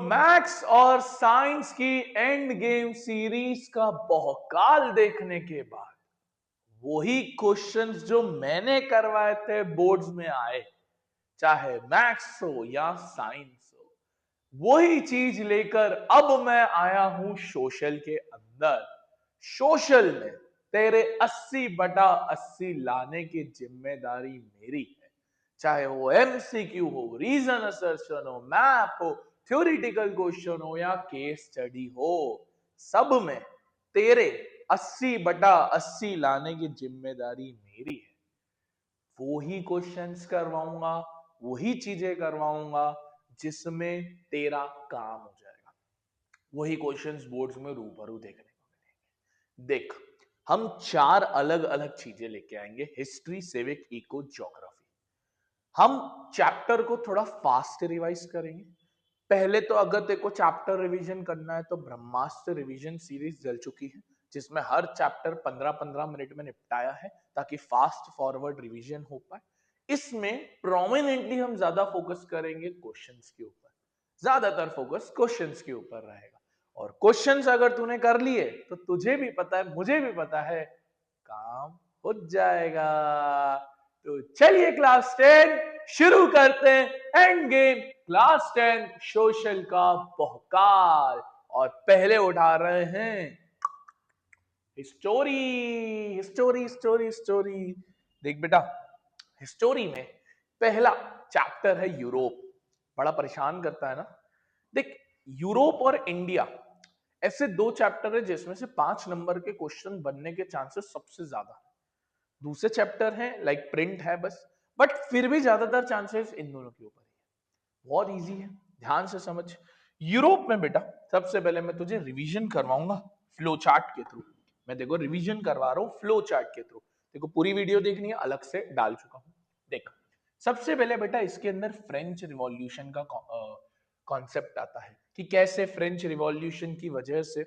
Maths और science की end game series का बहुकाल देखने के बाद वही क्वेश्चंस जो मैंने करवाए थे बोर्ड्स में आए, चाहे मैथ्स हो या साइंस हो, वही चीज लेकर अब मैं आया हूं सोशल के अंदर। सोशल में तेरे 80/80 लाने की जिम्मेदारी मेरी है। चाहे वो एमसीक्यू हो, रीजन असर्शन हो, मैप हो, थ्योरेटिकल क्वेश्चन हो या केस स्टडी हो, सब में तेरे 80/80 लाने की जिम्मेदारी मेरी है। वो ही क्वेश्चंस करवाऊंगा, वही चीजें करवाऊंगा जिसमें तेरा काम हो जाएगा। वही क्वेश्चंस बोर्ड्स में रूबरू देखने को मिलेंगे। देख, हम 4 अलग अलग चीजें लेके आएंगे, हिस्ट्री, सिविक, इको, ज्योग्राफी। हम चैप्टर को थोड़ा फास्ट रिवाइज करेंगे। पहले तो अगर तेरे को चैप्टर रिवीजन करना है तो ब्रह्मास्त्र रिवीजन सीरीज चल चुकी है, जिसमें हर चैप्टर 15-15 मिनट में निपटाया है ताकि फास्ट फॉरवर्ड रिवीजन हो पाए। इसमें प्रोमिनेंटली हम ज्यादा फोकस करेंगे क्वेश्चंस के ऊपर, ज्यादातर फोकस क्वेश्चंस के ऊपर रहेगा। और क्वेश्चंस अगर तूने कर लिए तो तुझे भी पता है, मुझे भी पता है, काम हो जाएगा। तो चलिए क्लास 10 शुरू करते हैं एंड गेम क्लास 10 सोशल का बहुकाल। और पहले उठा रहे हैं हिस्टोरी। हिस्टोरी। देख बेटा, हिस्टोरी में पहला चैप्टर है यूरोप। बड़ा परेशान करता है ना। देख, यूरोप और इंडिया ऐसे दो चैप्टर है जिसमें से 5 नंबर के क्वेश्चन बनने के चांसेस सबसे ज्यादा है। दूसरे चैप्टर है लाइक प्रिंट है बस, बट फिर भी ज्यादातर चांसेस इन दोनों के ऊपर ही है। बहुत इजी है, ध्यान से समझ। यूरोप में बेटा सबसे पहले मैं तुझे रिवीजन करवाऊंगा फ्लो चार्ट के थ्रू। मैं देखो रिवीजन करवा रहा हूँ फ्लो चार्ट के थ्रू। देखो पूरी वीडियो देखनी है, अलग से डाल चुका हूँ। देख, सबसे पहले बेटा इसके अंदर फ्रेंच रिवॉल्यूशन का कॉन्सेप्ट आता है कि कैसे फ्रेंच रिवॉल्यूशन की वजह से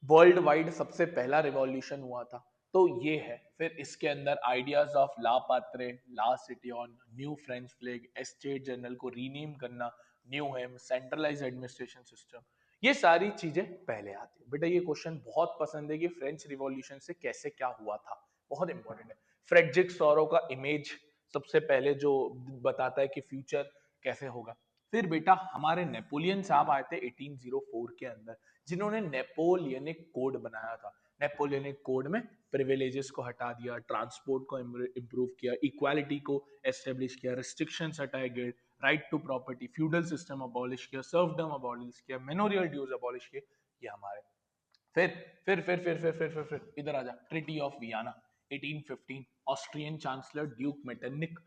वर्ल्ड वाइड सबसे पहला रिवॉल्यूशन हुआ था। तो ये है। फिर इसके अंदर ideas of la patrie, la citoyen, new French flag, estate general को रीनेम करना, new hymn, centralise administration system, ये सारी चीजें पहले आती है। बेटा ये क्वेश्चन बहुत पसंद है कि फ्रेंच रिवॉल्यूशन से कैसे क्या हुआ था, बहुत इंपॉर्टेंट है। फ्रेडरिक सोरो का इमेज सबसे पहले जो बताता है कि फ्यूचर कैसे होगा। फिर बेटा हमारे नेपोलियन साहब आए थे 1804 के अंदर, जिन्होंने नेपोलियनिक कोड बनाया था। नेपोलियनिक कोड में प्रिविलेजेस को हटा दिया, ट्रांसपोर्ट को इंप्रूव किया, इक्वालिटी को एस्टेब्लिश किया, रिस्ट्रिक्शंस हटाए गए, right to property, feudal system abolish किया, सर्वडम अबॉलिश किया, मेमोरियल ड्यूज अबॉलिश किए। ये हमारे फिर इधर आ जा। Treaty of Vienna 1815, Austrian chancellor Duke Metternich.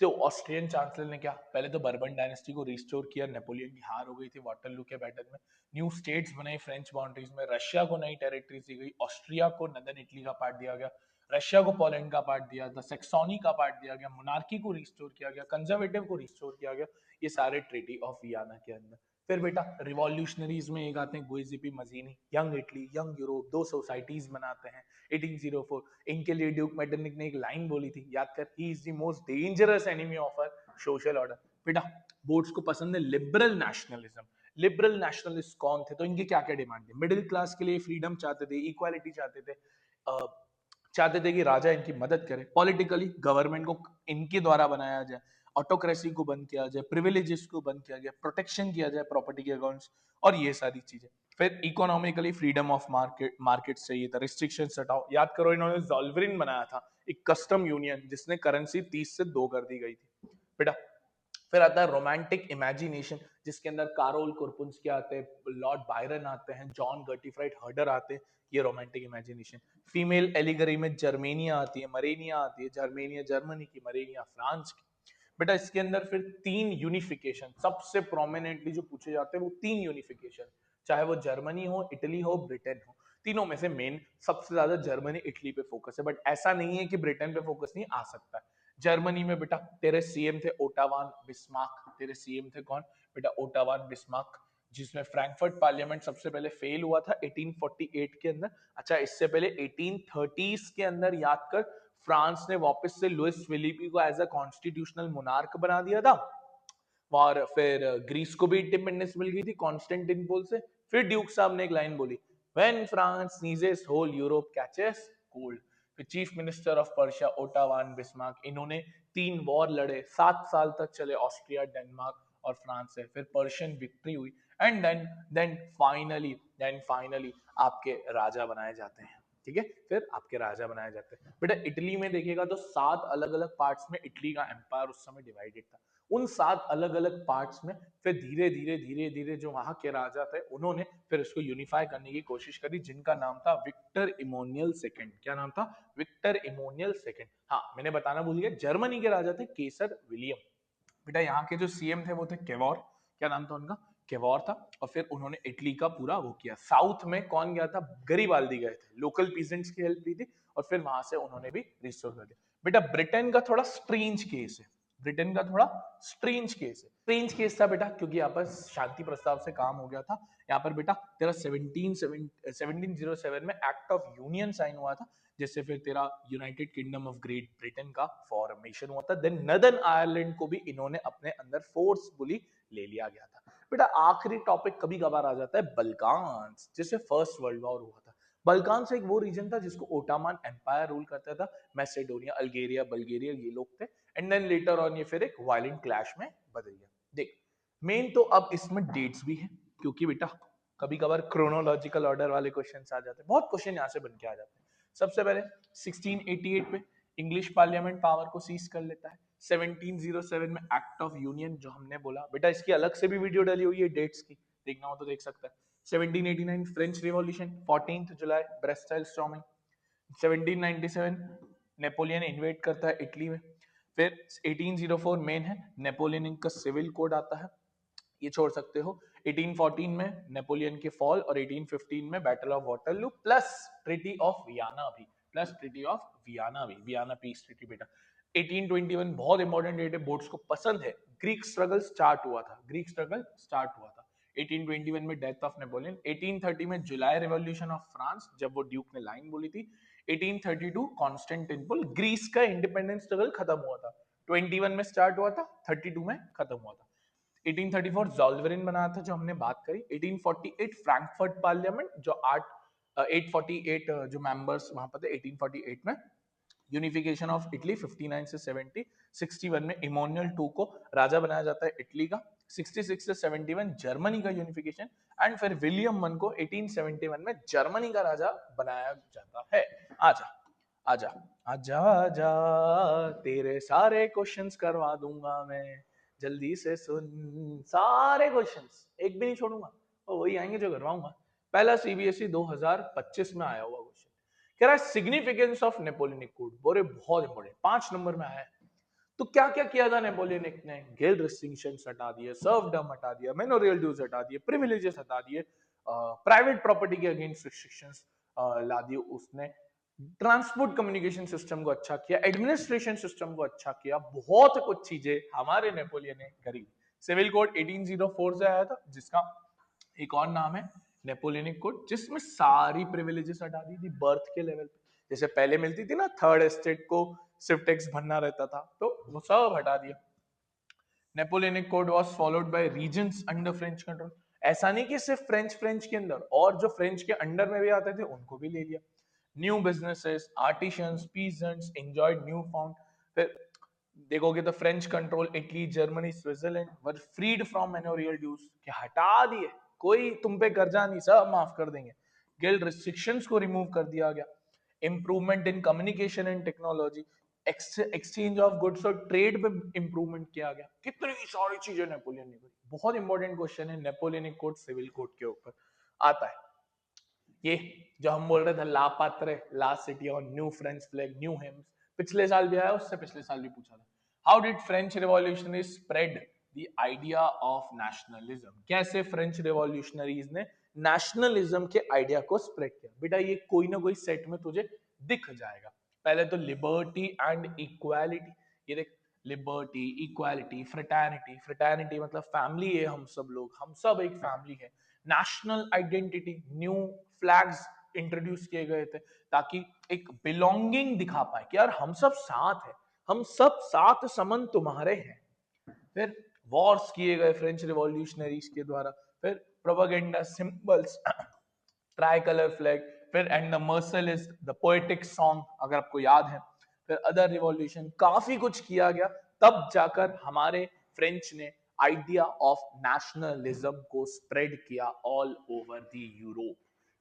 तो ऑस्ट्रियन चांसलर ने क्या, पहले तो बर्बन डायनेस्टी को रिस्टोर किया, नेपोलियन की हार हो गई थी वाटरलू के बैटल में। न्यू स्टेट्स बनाई फ्रेंच बाउंड्रीज में, रशिया को नई टेरिटरीज दी गई, ऑस्ट्रिया को नदर्न इटली का पार्ट दिया गया, रशिया को पोलैंड का पार्ट दिया था, सेक्सोनी का पार्ट दिया गया, मोनार्की को रिस्टोर किया गया, कंजर्वेटिव को रिस्टोर किया गया। ये सारे ट्रीटी ऑफ वियना के अंदर। फिर बेटा रिवॉल्यूशनरीज में एक आते हैं गुइजिपी मजीनी, यंग इटली, यंग यूरोप, दो सोसाइटीज बनाते हैं 1804। इनके लिए ड्यूक मेटरनिक ने एक लाइन बोली थी, याद कर, he is the most dangerous enemy of our social order. बेटा बोर्ड्स को पसंद है लिबरल नेशनलिज्म। लिबरल नेशनलिस्ट कौन थे, तो इनके क्या क्या डिमांड थे। मिडिल क्लास के लिए फ्रीडम चाहते थे, इक्वालिटी चाहते थे, चाहते थे कि राजा इनकी मदद करे, पॉलिटिकली गवर्नमेंट को इनके द्वारा बनाया जाए, ऑटोक्रेसी को बंद किया जाए, प्रिविलेजेस को बंद किया जाए, प्रोटेक्शन किया जाए प्रॉपर्टी के अकाउंट्स, और ये सारी चीजें। फिर इकोनॉमिकली फ्रीडम ऑफ मार्केट चाहिए था, रिस्ट्रिक्शन हटाओ। याद करो इन्होंने जॉल्वरिन बनाया था, एक कस्टम यूनियन जिसने करेंसी 30 से 2 कर दी गई थी बेटा। फिर आता है रोमांटिक इमेजिनेशन, जिसके अंदर कारोल कुरपुंस्की आते हैं, लॉर्ड बायरन आते हैं, जॉन गर्टिफ्राइड हर्डर आते हैं। ये रोमांटिक इमेजिनेशन। फीमेल एलिगरी में जर्मेनिया आती है, मरेनिया आती है, जर्मेनिया जर्मनी की, मरेनिया फ्रांस की। बेटा इसके अंदर फिर 3 यूनिफिकेशन सबसे प्रोमिनेंटली जो पूछे जाते हैं, वो 3 यूनिफिकेशन, चाहे वो जर्मनी हो, इटली हो, ब्रिटेन हो। तीनों में से मेन सबसे ज्यादा जर्मनी इटली पे फोकस है, बट ऐसा नहीं है कि ब्रिटेन पे फोकस नहीं आ सकता है। जर्मनी में बेटा तेरे सीएम थे ओटावान बिस्मार्क। तेरे सीएम थे कौन बेटा, ओटावान बिस्मार्क, जिसमें फ्रैंकफर्ट पार्लियामेंट सबसे पहले फेल हुआ था 1848 के अंदर। अच्छा, इससे पहले 1830s के अंदर याद कर, फ्रांस ने वापस से लुइस फिलिपी को एज अ कॉन्स्टिट्यूशनल मोनार्क बना दिया था। और फिर ग्रीस को भी इंडिपेंडेंस मिल गई थी कॉन्स्टेंटिनोपल से। फिर ड्यूक साहब ने एक लाइन बोली, when France sneezes whole Europe catches cold. फिर chief minister of Prussia Otto von Bismarck, इन्होंने 3 वॉर लड़े, 7 साल तक चले ऑस्ट्रिया, डेनमार्क और फ्रांस से। फिर पर्शियन विक्ट्री हुई एंड देन फाइनली आपके राजा बनाए जाते हैं। ठीक है, फिर आपके राजा बनाए जाते हैं। बेटा इटली में देखिएगा तो 7 अलग अलग पार्ट्स में इटली का एम्पायर उस समय डिवाइडेड था। उन 7 अलग अलग पार्ट्स में फिर धीरे धीरे जो वहां के राजा थे उन्होंने फिर इसको यूनिफाई करने की कोशिश करी, जिनका नाम था विक्टर इमोनियल सेकंड। क्या नाम था? Victor Emmanuel second. हाँ, मैंने बताना भूल गया, जर्मनी के राजा थे केसर विलियम। बेटा यहाँ के जो सीएम थे वो थे केवोर। क्या नाम था उनका? केवोर था। और फिर उन्होंने इटली का पूरा वो किया। साउथ में कौन गया था? गरीबाल्दी गए थे, लोकल पीजेंट्स की हेल्प ली थी और फिर वहां से उन्होंने भी रिस्टोर कर दिया। बेटा ब्रिटेन का थोड़ा स्ट्रेंज केस है, ब्रिटेन का थोड़ा स्ट्रेंज केस है। स्ट्रेंज केस था बेटा क्योंकि यहाँ पर शांति प्रस्ताव से काम हो गया था। यहाँ पर बेटा तेरा 1707 में एक्ट ऑफ यूनियन साइन हुआ था, जिससे फिर तेरा United kingdom of great Britain का फॉर्मेशन हुआ था। देन नदर्न आयरलैंड को भी इन्होंने अपने अंदर फोर्सफुली ले लिया गया था। बेटा आखिरी टॉपिक कभी कभार आ जाता है बल्कान, जिससे फर्स्ट वर्ल्ड वॉर हुआ था। बल्कान से एक वो रीजन था जिसको ओटोमन एम्पायर रूल करता था। मैसेडोनिया, अल्गेरिया, बल्गेरिया ये लोग थे। एंड देन लेटर ऑन ये फिर एक वायलेंट क्लैश में बदल गया। देख मेन तो अब इसमें डेट्स भी हैं, क्योंकि बेटा कभी कभार क्रोनोलॉजिकल ऑर्डर वाले क्वेश्चंस आ जाते हैं, बहुत क्वेश्चन यहाँ से बन के आ जाते हैं। सबसे पहले 1688 में इंग्लिश पार्लियामेंट पावर को सीज कर लेता है। 1707 में एक्ट ऑफ यूनियन जो हमने बोला, बेटा इसकी अलग से भी वीडियो डाली हुई है डेट्स की, देखना हो तो देख सकता है। 1789 फ्रेंच रिवॉल्यूशन, 14 जुलाई ब्रेस्टाइल स्टॉर्मिंग। 1797 नेपोलियन इन्वेट करता है इटली में। फिर 1804 मेन है, नेपोलियन का सिविल कोड आता है, ये छोड़ सकते हो। 1814 में नेपोलियन के फॉल और 1815 में battle of Waterloo plus treaty of Vienna भी, वियना पीस ट्रीटी। बेटा 1821 बहुत इंपॉर्टेंट डेट है, बोर्ड्स को पसंद है। ग्रीक स्ट्रगल स्टार्ट हुआ था, 1821 में डेथ ऑफ नेपोलियन। 1830 में जुलाई रिवॉल्यूशन ऑफ फ्रांस, जब वो ड्यूक ने लाइन बोली थी। 1832 कॉन्स्टेंटिनोपल, ग्रीस का इंडिपेंडेंस स्ट्रगल खत्म हुआ था। 21 में स्टार्ट हुआ था, 32 में खत्म हुआ था। 1834 जॉल्वरिन बना था जो हमने बात करी। 1848 फ्रैंकफर्ट पार्लियामेंट, जो 848 जो मेंबर्स वहां पर थे। 1848 में यूनिफिकेशन ऑफ इटली 59 से 70। 61 में इमोनियल टू को राजा बनाया जाता है इटली का। 66 से 71 जर्मनी का यूनिफिकेशन। एंड फिर विलियम वन को 1871 में जर्मनी का राजा बनाया जाता है। आजा आजा आजा आजा, तेरे सारे क्वेश्चंस करवा दूंगा मैं, जल्दी से सुन सारे क्वेश्चंस, एक भी नहीं छोड़ूंगा, और वही आएंगे जो करवाऊंगा। पहला सीबीएसई 2025 में आया हुआ क्वेश्चन कह रहा है सिग्निफिकेंस ऑफ नेपोलियनिक कोड, बोरे बहुत इंपॉर्टेंट, 5 नंबर में आया है। तो क्या क्या किया था नेपोलियनिक ने? गिल्ड रिस्ट्रिक्शंस हटा दिए, सर्वडम हटा दिया, मेमोरियल ड्यूज हटा दिए, प्रिविलेजेस हटा दिए, प्राइवेट प्रॉपर्टी के अगेंस्ट रिस्ट्रिक्शंस ला दिए उसने। ट्रांसपोर्ट कम्युनिकेशन सिस्टम को अच्छा किया, एडमिनिस्ट्रेशन सिस्टम को अच्छा किया, बहुत कुछ चीजें हमारे नेपोलियन ने करी। सिविल कोड 1804 से आया था, जिसका एक और नाम है नेपोलियनिक कोड, जिसमें सारी प्रिविलेजेस हटा दी थी बर्थ के लेवल पे। जैसे पहले मिलती थी ना थर्ड एस्टेट को सिर्फ टैक्स भरना रहता था, तो वो सब हटा दिया। Napoleonic code was followed by regions under French control. ऐसा नहीं कि सिर्फ फ्रेंच के अंदर, और जो फ्रेंच के अंडर में भी आते थे उनको भी ले लिया। New businesses, artisans, peasants enjoyed new found. फिर देखोगे तो French control Italy, Germany, Switzerland were freed from manorial dues, क्या हटा दिए, कोई तुम पे कर्जा नहीं, सब माफ कर देंगे। गिल्ड रिस्ट्रिक्शंस को रिमूव कर दिया गया। Improvement in communication and technology, exchange of goods और ट्रेड में इंप्रूवमेंट किया गया। कितनी सारी चीजें नेपोलियन ने करी। बहुत इंपॉर्टेंट क्वेश्चन है, नेपोलियनिक कोड सिविल कोड के ऊपर आता है। ये जो हम बोल रहे थे लापात्रे, लास्ट सिटी और न्यू फ्रेंच फ्लैग, न्यू हेम्स, पिछले साल भी आया, उससे पिछले साल भी पूछा था। How did French revolutionary spread the idea of nationalism, कैसे फ्रेंच रिवॉल्यूशनरीज ने नेशनलिज्म के आइडिया को स्प्रेड किया? बेटा ये कोई ना कोई सेट में तुझे दिख जाएगा। पहले तो लिबर्टी एंड इक्वालिटी, ये देख, लिबर्टी, इक्वालिटी, फ्रेटर्निटी, फ्रेटर्निटी मतलब फैमिली है, हम सब लोग, हम सब एक फैमिली है। National identity, new flags introduce किए गए थे ताकि एक बिलोंगिंग दिखा पाए कि यार हम सब साथ हैं, हम सब साथ समन तुम्हारे हैं। फिर वॉर्स किए गए फ्रेंच रिवॉल्यूशनरीज के द्वारा, फिर propaganda symbols, tricolour flag, फिर and the Marseillaise, the poetic song अगर आपको याद है, फिर अदर रिवॉल्यूशन, काफी कुछ किया गया। तब जाकर हमारे फ्रेंच ने आइडिया ऑफ नेशनलिज्म को स्प्रेड किया ऑल ओवर द यूरोप।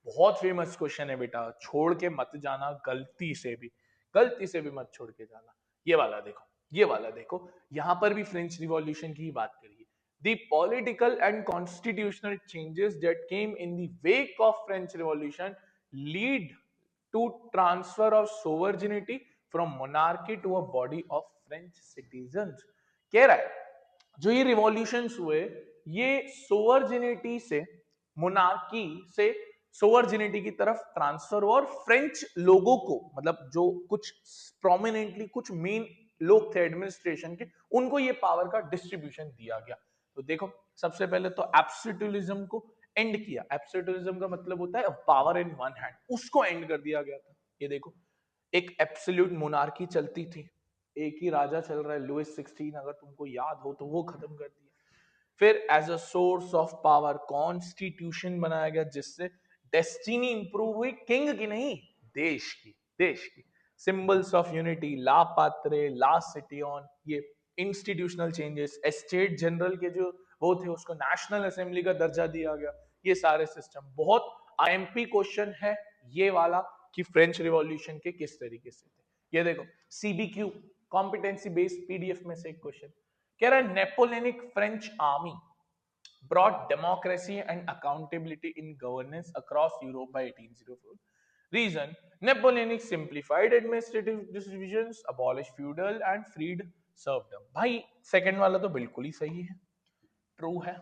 बहुत फेमस क्वेश्चन है बेटा, छोड़ के मत जाना गलती से भी, गलती से भी मत छोड़ के जाना। ये वाला देखो, ये वाला देखो, यहां पर भी फ्रेंच रिवॉल्यूशन की ही बात करिए। The political and constitutional changes that came in the wake of French Revolution lead to transfer of sovereignty from monarchy to a body of French citizens। कह रहा है जो ये रिवॉल्यूशंस हुए, ये सोवर्जिनिटी से, मोनार्की से सोवर्जिनिटी की तरफ ट्रांसफर हुआ, और फ्रेंच लोगों को, मतलब जो कुछ प्रोमिनेंटली कुछ मेन लोग थे एडमिनिस्ट्रेशन के, उनको ये पावर का डिस्ट्रीब्यूशन दिया गया। तो देखो, सबसे पहले तो एब्सोल्यूटिज्म को एंड किया। एब्सोल्यूटिज्म का मतलब होता है पावर इन वन हैंड, उसको एंड कर दिया गया था। ये देखो, एक एब्सोल्यूट मोनार्की चलती थी, एक ही राजा चल रहा है, लुइस 16 अगर तुमको याद हो तो, वो खत्म कर दिया। फिर as a source of power constitution बनाया गया, जिससे डेस्टिनी इंप्रूव हुई, किंग की नहीं, देश की, देश की। Symbols of unity, la patrie, la citoyen, ये इंस्टीट्यूशनल चेंजेस, एस्टेट जनरल के जो वो थे उसको नेशनल असेंबली का दर्जा दिया गया। ये सारे सिस्टम बहुत आईएमपी क्वेश्चन है ये वाला, कि फ्रेंच रिवॉल्यूशन के किस तरीके से थे। ये देखो, सीबीक्यू कॉम्पिटेंसी बेस्ड पीडीएफ में से एक क्वेश्चन कह रहा है, Napoleonic French army brought democracy and accountability in governance across Europe by 1804. Reason: Napoleonic simplified administrative decisions, abolished feudal and freed serfdom। भाई सेकंड वाला तो बिल्कुल ही सही है, ट्रू है।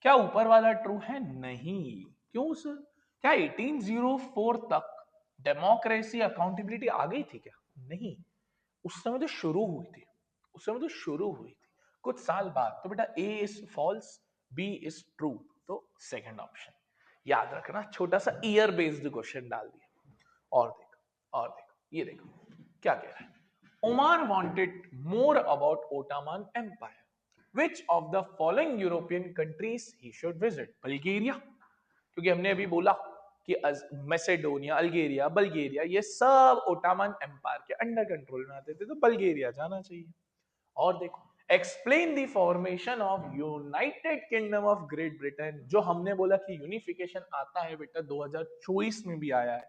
क्या ऊपर वाला ट्रू है? नहीं। क्यों सर? क्या 1804 तक डेमोक्रेसी अकाउंटेबिलिटी आ गई थी क्या? नहीं, उस समय तो शुरू हुई थी, उस समय तो शुरू हुई थी कुछ साल बाद। तो बेटा A is false, B is true, तो सेकंड ऑप्शन याद रखना। छोटा सा ईयर बेस्ड क्वेश्चन डाल दिया। और देखो, और देखो, ये देखो क्या कह रहा है। Oman wanted more about Ottoman Empire, which of the following European countries he should visit? Bulgaria, क्योंकि हमने अभी बोला कि मैसेडोनिया, अल्गेरिया, बल्गेरिया, ये सब ओटोमन एम्पायर के अंडर कंट्रोल में आते थे, तो बल्गेरिया जाना चाहिए। और देखो, explain the formation of United kingdom of great Britain. जो हमने बोला कि यूनिफिकेशन आता है बेटा 2024 में भी आया है,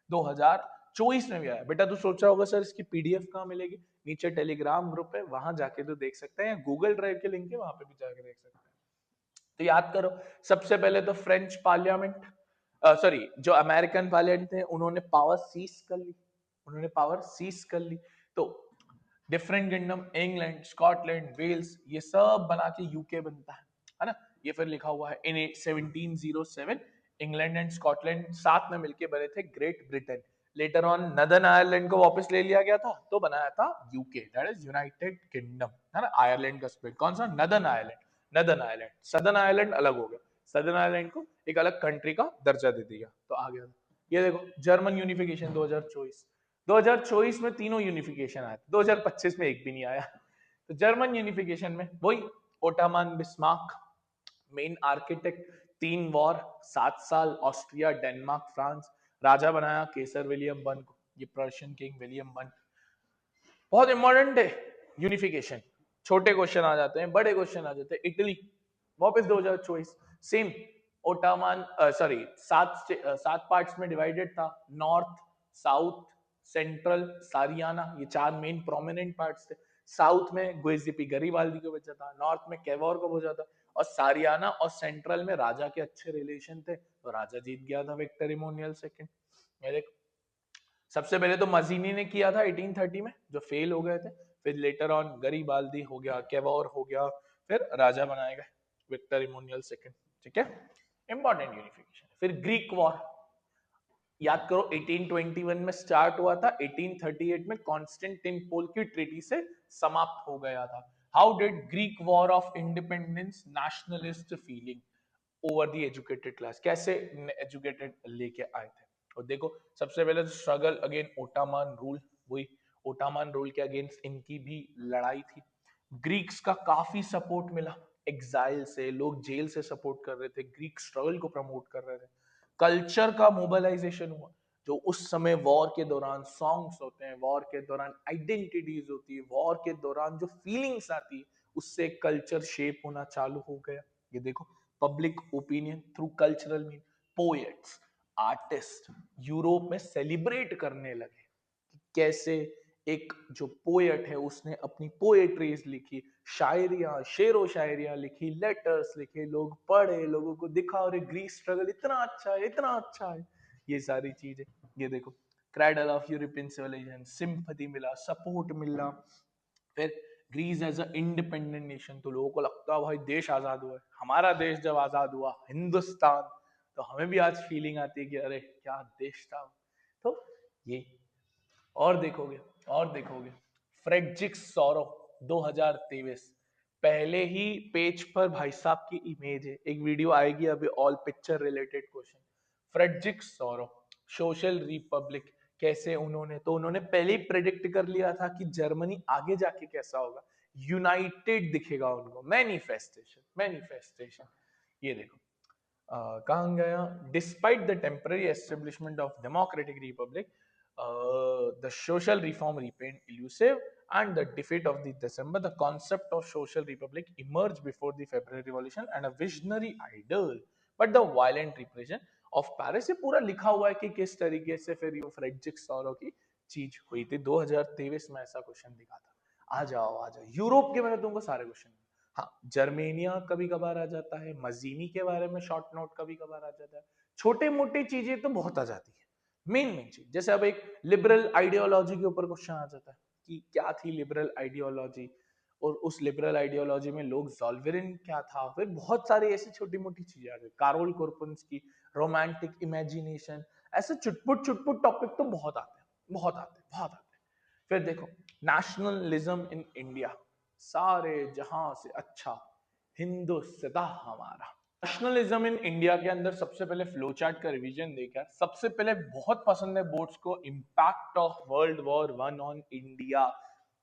2024 में भी आया बेटा। तू सोच रहा होगा सर इसकी पीडीएफ कहाँ मिलेगी? नीचे टेलीग्राम ग्रुप है, वहां जाके तो देख सकते हैं, गूगल ड्राइव के लिंक है, वहां पे भी जाके देख सकते हैं। तो याद करो, सबसे पहले तो फ्रेंच पार्लियामेंट, सॉरी, जो अमेरिकन पार्लियामेंट थे उन्होंने पावर सीज कर ली, उन्होंने पावर सीज कर ली। तो different kingdom, England, Scotland, Wales, ये सब बना के यूके बनता है ना। ये फिर लिखा हुआ है इन 1707 इंग्लैंड एंड स्कॉटलैंड साथ में मिलके बने थे great Britain. Later on northern Ireland को वापस ले लिया गया था, तो बनाया था UK, that is United kingdom, है ना। आयरलैंड का स्प्लिट कौन सा? Northern Ireland, northern Ireland, southern Ireland अलग हो गया, सदर्न आयरलैंड को एक अलग कंट्री का दर्जा दे दिया, तो आ गया। ये देखो, जर्मन यूनिफिकेशन 2024, 2024 में तीनों यूनिफिकेशन आए, 2025 में एक भी नहीं आया। तो जर्मन यूनिफिकेशन में वही Ottoman Bismarck main architect, 3 war, 7 साल, ऑस्ट्रिया, डेनमार्क, फ्रांस, राजा बनाया केसर विलियम वन को, ये पर्शियन किंग विलियम वन। बहुत इंपॉर्टेंट है यूनिफिकेशन। छोटे क्वेश्चन आ जाते हैं, बड़े क्वेश्चन आ जाते हैं। इटली वापस 2024 सेम, ओटोमन, सॉरी, सात पार्ट्स में डिवाइडेड था, नॉर्थ, साउथ, सेंट्रल, सारियाना, ये 4 मेन प्रोमिनेंट पार्ट्स थे। साउथ में गुइजिपी गरीबाल्दी को बचा था, नॉर्थ में केवोर को बचा था, और सारियाना और सेंट्रल में राजा के अच्छे रिलेशन थे, तो राजा जीत गया था, विक्टर इमोनियल सेकंड। मेरे सबसे पहले तो मजीनी ने किया था 1830 में, जो फेल हो गए थे। फिर लेटर ऑन गरीबाल्दी हो गया, केवोर हो गया, फिर राजा बनाए गए विक्टर इमोनियल सेकंड। ठीक है, इंपॉर्टेंट यूनिफिकेशन। फिर ग्रीक वॉर याद करो, 1821 में स्टार्ट हुआ था, 1838 में कॉन्स्टेंटिनोपल की ट्रीटी से समाप्त हो गया था। How did Greek war of independence nationalist feeling over the educated class, कैसे एजुकेटेड लेके आए थे? और देखो, सबसे पहले तो स्ट्रगल अगेन ओटोमन रूल, वही ओटोमन रूल के अगेंस्ट इनकी भी लड़ाई थी। ग्रीक्स का काफी सपोर्ट मिला, एग्जाइल से लोग जेल से सपोर्ट कर रहे थे, ग्रीक स्ट्रगल को प्रमोट कर रहे थे। कल्चर का मोबिलाइजेशन हुआ, जो उस समय वॉर के दौरान सॉन्ग्स होते हैं, वॉर के दौरान आइडेंटिटीज होती है, वॉर के दौरान जो फीलिंग्स आती है, उससे कल्चर शेप होना चालू हो गया। ये देखो, public opinion through cultural mean, poets, artist Europe में सेलिब्रेट करने लगे कि कैसे एक जो पोएट है उसने अपनी पोएट्रीज लिखी, शायरियां, शेरो शायरियां लिखी, लेटर्स लिखे, लोग पढ़े, लोगों को दिखा और ग्रीस स्ट्रगल इतना अच्छा है, इतना अच्छा है, ये सारी चीजें। ये देखो, cradle of European civilisation, sympathy मिला, सपोर्ट मिला। फिर Greece as a independent nation, तो लोगों को लगता है भाई देश आजाद हुआ है। हमारा देश जब आजाद हुआ हिंदुस्तान, तो हमें भी आज फीलिंग आती है कि अरे क्या देश था। तो ये, और देखोगे, और देखोगे, फ्रेडरिक सोरो 2023, पहले ही पेज पर भाई साहब की इमेज है, एक वीडियो आएगी अभी all picture related question. Frederic Sorrieu, social republic, कैसे उन्होंने, तो उन्होंने पहले ही प्रेडिक्ट कर लिया था कि जर्मनी आगे जाके कैसा होगा, यूनाइटेड दिखेगा उनको, मैनिफेस्टेशन, मैनिफेस्टेशन। ये देखो, कहाँ गया, despite the temporary establishment of democratic Republic, the social reform remained elusive, and the defeat of the December, the concept of social republic emerged before the February Revolution and a visionary ideal, but the violent repression of Paris। ये पूरा लिखा हुआ है कि किस तरीके से फिर ये फ्रेडरिक सोरो की चीज हुई थी। 2023 में ऐसा क्वेश्चन दिखा था। आ जाओ, आ जाओ, यूरोप के मैंने तुमको सारे क्वेश्चन, हाँ, जर्मेनिया कभी कभार आ जाता है, मजीनी के बारे में शॉर्ट नोट कभी कभार आ जाता है, छोटे मोटे चीजें तो बहुत आ जाती है। मेन मेन चीज, जैसे अब एक लिबरल आइडियोलॉजी के ऊपर क्वेश्चन आ जाता है कि क्या थी लिबरल आइडियोलॉजी, और उस लिबरल आइडियोलॉजी में लोग जॉल्वेरिन क्या था, फिर बहुत सारी ऐसी छोटी मोटी चीजें आ गई, कारोल कोरपन्स की रोमांटिक इमेजिनेशन, ऐसे चुटपुट चुटपुट टॉपिक तो बहुत आते हैं, बहुत आते हैं, बहुत आते हैं। फिर देखो, नेशनलिज्म इन इंडिया, सारे जहां से अच्छा हिंदुस्तान हमारा। नेशनलिज्म इन इंडिया के अंदर सबसे पहले फ्लो चार्ट का रिवीजन देखा, सबसे पहले बहुत पसंद है बोर्ड्स को, impact of world war one on India.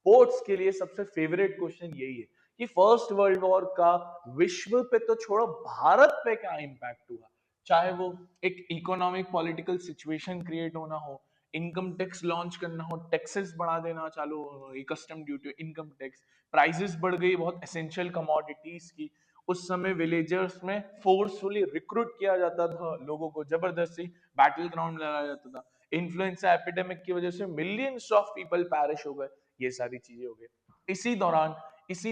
Boards के लिए सबसे फेवरेट क्वेश्चन यही है कि फर्स्ट वर्ल्ड वॉर का विश्व पे तो छोड़ो, भारत पे क्या इम्पैक्ट हुआ, चाहे वो एक इकोनॉमिक पॉलिटिकल सिचुएशन क्रिएट होना हो, इनकम टैक्स लॉन्च करना हो, टैक्सेस बढ़ा देना चालू, custom duty, income tax, prices बढ़ गई बहुत एसेंशियल कमोडिटीज की, उस समय विलेजर्स में फोर्सफुली रिक्रूट किया जाता था, लोगों को जबरदस्ती बैटल ग्राउंड लगाया जाता था, इन्फ्लुएंजा एपिडेमिक की वजह से मिलियंस ऑफ पीपल पैरिश हो गए, ये सारी चीजें हो गई। इसी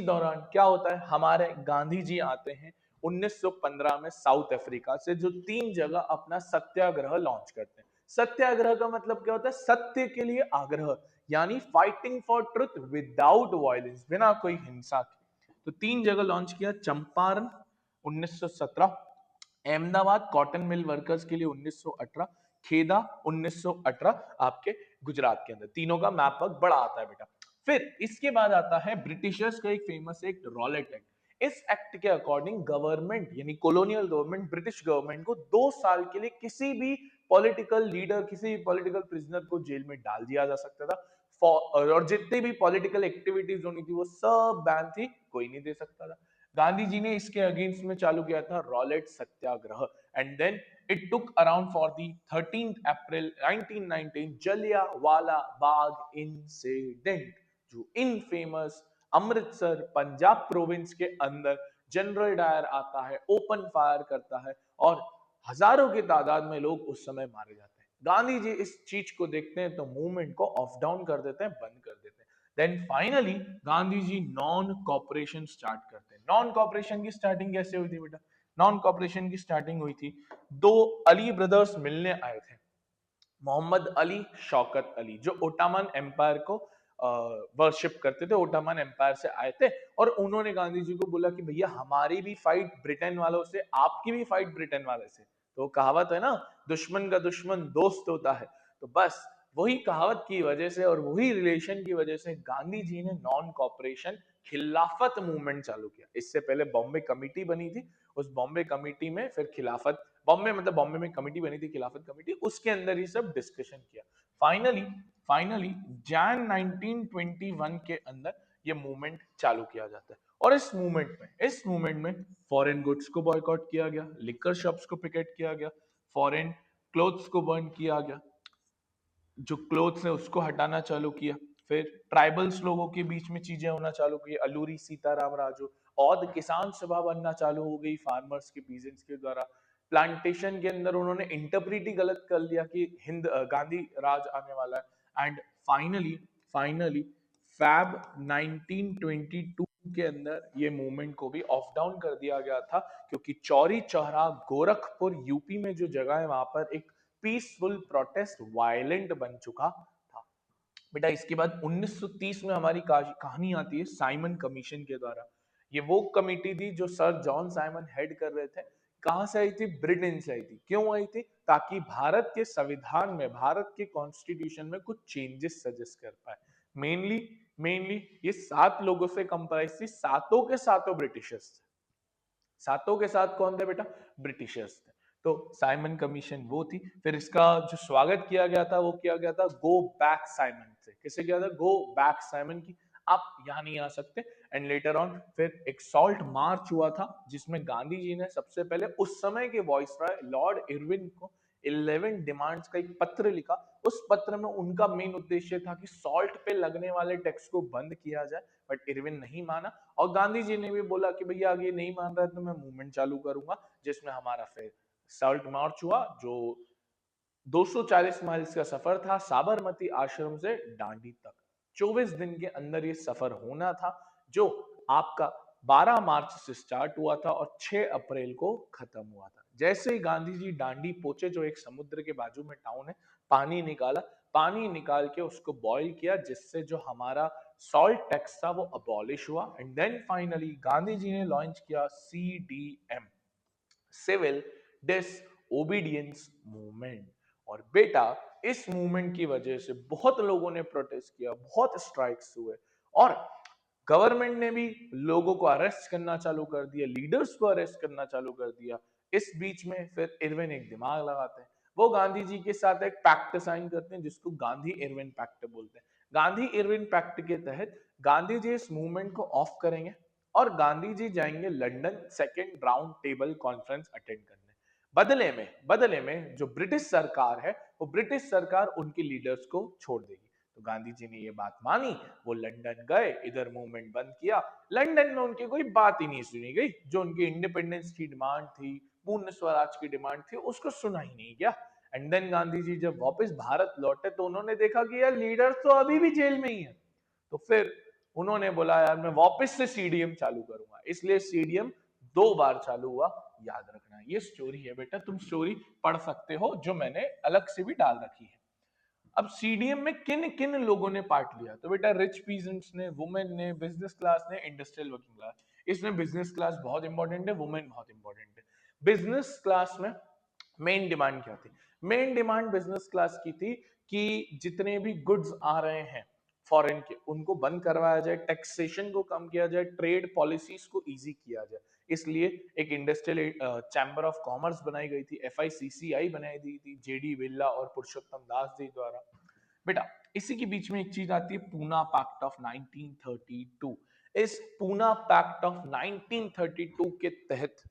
दौरान क्या होता है, हमारे गांधी जी आते हैं 1915 में साउथ अफ्रीका से, जो 3 जगह अपना सत्याग्रह लॉन्च करते हैं। सत्याग्रह का मतलब क्या होता है, सत्य के लिए आग्रह, यानी fighting for truth without violence, बिना कोई हिंसा के। तो 3 जगह लॉन्च किया, Champaran 1917, Ahmedabad cotton mill workers के लिए 1918, खेदा 1918 आपके गुजरात के अंदर। तीनों का मैप वर्क बड़ा आता है बेटा। फिर इसके बाद आता है ब्रिटिशर्स का एक फेमस एक्ट, रॉलेट एक्ट। इस एक्ट के अकॉर्डिंग गवर्नमेंट यानी कॉलोनियल गवर्नमेंट, ब्रिटिश गवर्नमेंट को 2 साल के लिए किसी भी पॉलिटिकल लीडर, किसी भी पॉलिटिकल प्रिजनर को जेल में डाल दिया जा सकता था, और जितनी भी पॉलिटिकल एक्टिविटीज होनी थी वो सब बैन थी, कोई नहीं दे सकता था। गांधी जी ने इसके अगेंस्ट में चालू किया था Rowlatt Satyagraha, and then it took around for the 13 April 1919 Jallianwala Bagh incident, जो in famous Amritsar Punjab province के अंदर जनरल डायर आता है, ओपन फायर करता है, और हजारों की तादाद में लोग उस समय मारे जाते हैं। गांधी जी इस चीज को देखते हैं तो मूवमेंट को ऑफ डाउन कर देते हैं, बंद कर देते हैं। Then finally Gandhi ji non cooperation start करते हैं। नॉन कॉपरेशन की स्टार्टिंग कैसे हुई थी बेटा, नॉन कॉपरेशन की स्टार्टिंग हुई थी, 2 अली ब्रदर्स मिलने आए थे, मोहम्मद अली, शौकत अली, जो ओटोमन एम्पायर को वर्शिप करते थे, ओटोमन एम्पायर से आए थे, और उन्होंने गांधी जी को बोला कि भैया हमारी भी फाइट ब्रिटेन वालों से, आपकी भी फाइट ब्रिटेन वाले से। तो कहावत है ना, दुश्मन का दुश्मन दोस्त होता है। तो बस वही कहावत की वजह से और वही रिलेशन की वजह से गांधी जी ने नॉन कॉपरेशन खिलाफत मूवमेंट चालू किया। इससे पहले बॉम्बे कमिटी बनी थी, उस बॉम्बे कमिटी में फिर खिलाफत, बॉम्बे मतलब बॉम्बे में कमिटी बनी थी खिलाफत कमिटी, उसके अंदर ही सब डिस्कशन किया। फाइनली फाइनली जैन 1921 के अंदर ये मूवमेंट चालू किया जाता है। और इस मूवमेंट में फॉरेन गुड्स को बॉयकॉट किया गया, लिकर शॉप्स को पिकेट किया गया, फॉरेन क्लोथ्स को बर्न किया गया, जो क्लोथ्स है उसको हटाना चालू किया, फिर ट्राइबल्स लोगों के बीच में चीजें होना चालू की, अलूरी सीताराम राजू, और किसान सभा बनना चालू हो गई फार्मर्स के पीजेंट्स के द्वारा। प्लांटेशन के अंदर उन्होंने इंटरप्रीट ही गलत कर लिया कि गांधी राज आने वाला है। एंड फाइनली फैब 1922 के अंदर ये मूवमेंट को भी ऑफ डाउन कर दिया गया था, क्योंकि चौरी चौरा गोरखपुर यूपी में जो जगह है वहां पर एक पीसफुल प्रोटेस्ट वायलेंट बन चुका था। बेटा इसके बाद 1930 में हमारी कहानी आती है साइमन कमीशन के द्वारा। ये वो कमेटी थी जो सर जॉन साइमन हेड कर रहे थे। कहां से आई थी? ब्रिटेन से आई थी। क्यों आई थी? ताकि भारत के संविधान में, भारत के कॉन्स्टिट्यूशन में कुछ चेंजेस सजेस्ट कर पाए। मेनली मेनली ये 7 लोगों से कंप्राइज थी, सातों के सातों ब्रिटिशर्स थे। सातों के साथ कौन थे बेटा? ब्रिटिशर्स थे। तो साइमन कमीशन वो थी। फिर इसका जो स्वागत किया गया था वो किया गया था गो बैक साइमन से। किसे किया था? गो बैक साइमन की, आप यहाँ नहीं आ सकते। एंड लेटर ऑन फिर एक सॉल्ट मार्च हुआ था, जिसमें गांधी जी ने सबसे पहले उस समय के वॉइसरॉय लॉर्ड इरविन को 11 डिमांड्स का एक पत्र लिखा। उस पत्र में उनका मेन उद्देश्य था कि सॉल्ट पे लगने वाले टैक्स को बंद किया जाए, बट इरविन नहीं माना। और गांधी जी ने भी बोला कि भैया आगे नहीं मान रहा है तो मैं मूवमेंट चालू करूंगा, जिसमें हमारा फिर सॉल्ट मार्च हुआ, जो 240 माइल्स का सफर था साबरमती आश्रम से दांडी तक। 24 दिन के अंदर ये सफर होना था, जो आपका 12 मार्च से स्टार्ट हुआ था और 6 अप्रैल को खत्म हुआ था। जैसे ही गांधी जी दांडी पहुंचे, जो एक समुद्र के बाजू में टाउन है, पानी निकाला, पानी निकाल के उसको बॉईल किया, जिससे जो हमारा सॉल्ट टैक्स था वो अबॉलिश हुआ। And then finally Gandhi ji ने लॉन्च किया CDM, सिविल डिसओबीडियंस मूवमेंट। और बेटा इस मूवमेंट की वजह से बहुत लोगों ने प्रोटेस्ट किया, बहुत स्ट्राइक्स हुए, और गवर्नमेंट ने भी लोगों को अरेस्ट करना चालू कर दिया, लीडर्स को अरेस्ट करना चालू कर दिया। इस बीच में फिर इरविन एक दिमाग लगाते हैं। वो गांधी जी के साथ एक पैक्ट साइन करते हैं, जिसको गांधी इरविन पैक्ट बोलते हैं। गांधी इरविन पैक्ट के तहत गांधी जी इस मूवमेंट को ऑफ करेंगे और गांधी जी जाएंगे London second round table conference attend करने। बदले में जो ब्रिटिश सरकार है, वो ब्रिटिश सरकार उनके लीडर्स को छोड़ देगी। तो गांधी जी ने ये बात मानी, वो लंदन गए, इधर मूवमेंट बंद किया। लंदन में उनकी कोई बात ही नहीं सुनी गई। जो उनकी इंडिपेंडेंस की डिमांड थी, पूर्ण स्वराज की डिमांड थी, उसको सुना ही नहीं गया। एंड देन गांधी जी जब वापस भारत लौटे तो उन्होंने देखा कि यार लीडर्स तो अभी भी जेल में ही है। तो फिर उन्होंने बोला यार मैं वापस से CDM चालू करूंगा। इसलिए CDM 2 बार चालू हुआ, याद रखना। ये स्टोरी है बेटा, तुम स्टोरी पढ़ सकते हो, जो मैंने अलग से भी डाल रखी है। अब CDM में किन किन लोगों ने पार्ट लिया? तो बेटा रिच पीजेंट्स ने, वुमेन ने, बिजनेस क्लास ने, इंडस्ट्रियल वर्किंग क्लास। इसमें बिजनेस क्लास बहुत इंपॉर्टेंट है, वुमेन बहुत इंपॉर्टेंट है। बिजनेस क्लास में मेन डिमांड क्या थी? मेन डिमांड बिजनेस क्लास की थी कि जितने भी गुड्स आ रहे हैं फॉरेन के, उनको बंद करवाया जाए, टैक्सेशन को कम किया जाए, ट्रेड पॉलिसीज को इजी किया जाए। इसलिए एक इंडस्ट्रियल चैम्बर ऑफ कॉमर्स बनाई गई थी, FICCI बनाई दी थी JD बिरला और पुरुषोत्तम दास जी द्वारा। बेटा इसी के बीच में एक चीज आती है, पूना पैक्ट ऑफ 1932। इस पूना पैक्ट ऑफ 1932 के तहत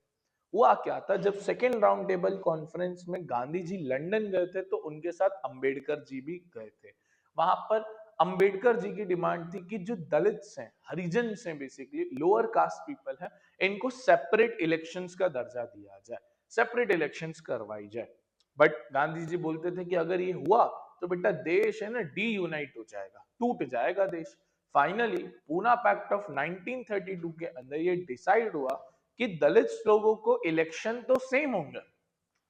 हुआ क्या था, जब सेकेंड राउंड टेबल कॉन्फ्रेंस में गांधी जी लंदन गए थे तो उनके साथ अंबेडकर जी भी गए थे। वहां पर अंबेडकर जी की डिमांड थी कि जो दलित्स हैं, हरिजन हैं, बेसिकली लोअर कास्ट पीपल है, इनको सेपरेट इलेक्शंस का दर्जा दिया जाए, सेपरेट इलेक्शंस करवाई जाए। बट गांधी जी बोलते थे कि अगर ये हुआ तो बेटा देश है ना डी-यूनाइट हो जाएगा, टूट जाएगा देश। फाइनली पूना पैक्ट ऑफ 1932 के अंदर ये डिसाइड हुआ कि दलित लोगों को इलेक्शन तो सेम होंगे,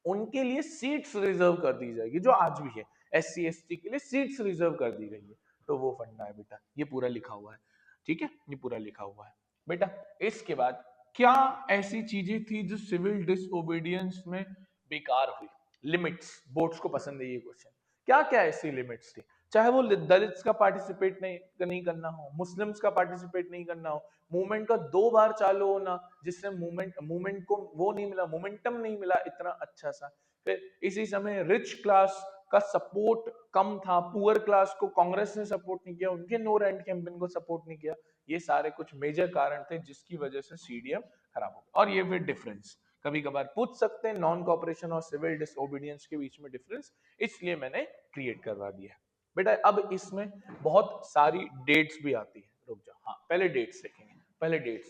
उनके लिए सीट्स रिजर्व कर दी जाएगी, जो आज भी है। SC ST के लिए सीट्स रिजर्व कर दी गई है। तो वो फंडा है बेटा, ये पूरा लिखा हुआ है। ठीक है, ये पूरा लिखा हुआ है बेटा। इसके बाद क्या ऐसी चीजें थी जो सिविल डिसओबीडियंस में बेकार हुई? लिमिट्स, बोर्ड्स को पसंद है ये क्वेश्चन। क्या क्या ऐसी लिमिट्स थी? चाहे वो दलित्स का पार्टिसिपेट नहीं करना हो, मुस्लिम्स का पार्टिसिपेट नहीं करना हो, मूवमेंट का 2 बार चालू होना जिससे मूवमेंट को वो नहीं मिला, मोमेंटम नहीं मिला इतना अच्छा सा। फिर इसी समय रिच क्लास का सपोर्ट कम था, पुअर क्लास को कांग्रेस ने सपोर्ट नहीं किया, उनके नो रेंट कैंपेन को सपोर्ट नहीं किया। ये सारे कुछ मेजर कारण थे जिसकी वजह से सीडीएम खराब हो गया। और ये फिर डिफरेंस कभी कभार पूछ सकते हैं नॉन कॉपरेशन और सिविल डिसओबीडियंस के बीच में डिफरेंस, इसलिए मैंने क्रिएट करवा दिया है। बेटा अब इसमें बहुत सारी डेट्स भी आती है, रुक जाओ, हाँ पहले डेट्स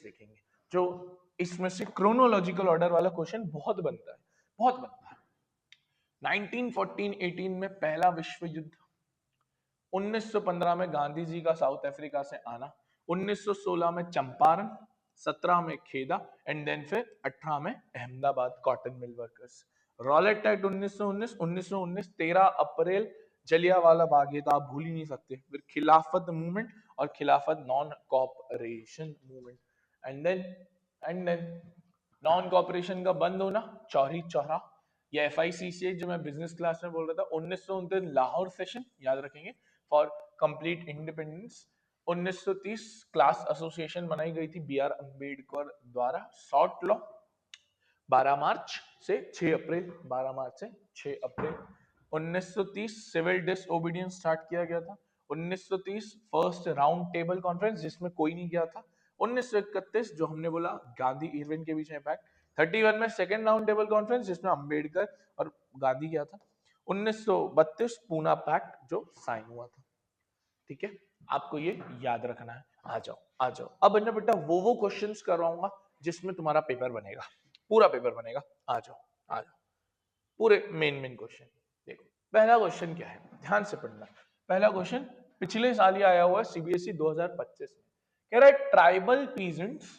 देखेंगे, जो इसमें से क्रोनोलॉजिकल ऑर्डर वाला क्वेश्चन बहुत बनता है, बहुत बनता है। 1914-18 में पहला विश्व युद्ध, 1915 में गांधी जी का साउथ अफ्रीका से आना, 1916 में चंपारण, 17 में खेदा एंड देन फिर 18 में Ahmedabad cotton mill workers. Rowlatt act 1919 13 अप्रैल जलियांवाला बाग, ये तो आप भूल ही नहीं सकते। फिर खिलाफत मूवमेंट और Khilafat non cooperation movement, and then non cooperation का बंद होना, चौरी चौरा। या एफआईसीसीए जो मैं बिजनेस क्लास में बोल रहा था, 1929 लाहौर सेशन, याद रखेंगे, for complete independence. 1930 class association बनाई गई थी बी आर अम्बेडकर द्वारा। शॉर्ट लॉ 12 मार्च से 6 अप्रैल, 12 मार्च से 6 अप्रैल। 1930 सिविल डिसओबीडियंस स्टार्ट किया गया था। 1930 फर्स्ट राउंड टेबल कॉन्फ्रेंस जिसमें कोई नहीं गया था। 1931 जो हमने बोला गांधी इरविन के बीच में पैक्ट। 31 में सेकेंड राउंड टेबल कॉन्फ्रेंस जिसमें अंबेडकर और गांधी गया था। 1932 पूना पैक्ट जो साइन हुआ था। ठीक है, आपको ये याद रखना है। आ जाओ आ जाओ, अब ना बेटा वो क्वेश्चंस करवाऊंगा जिसमें तुम्हारा पेपर बनेगा, पूरा पेपर बनेगा। आ जाओ आ जाओ, पूरे मेन क्वेश्चन देखो। पहला क्वेश्चन क्या है, ध्यान से पढ़ना। पहला क्वेश्चन पिछले साल ही आया हुआ है सीबीएसई 2025 में, कह रहा है tribal peasants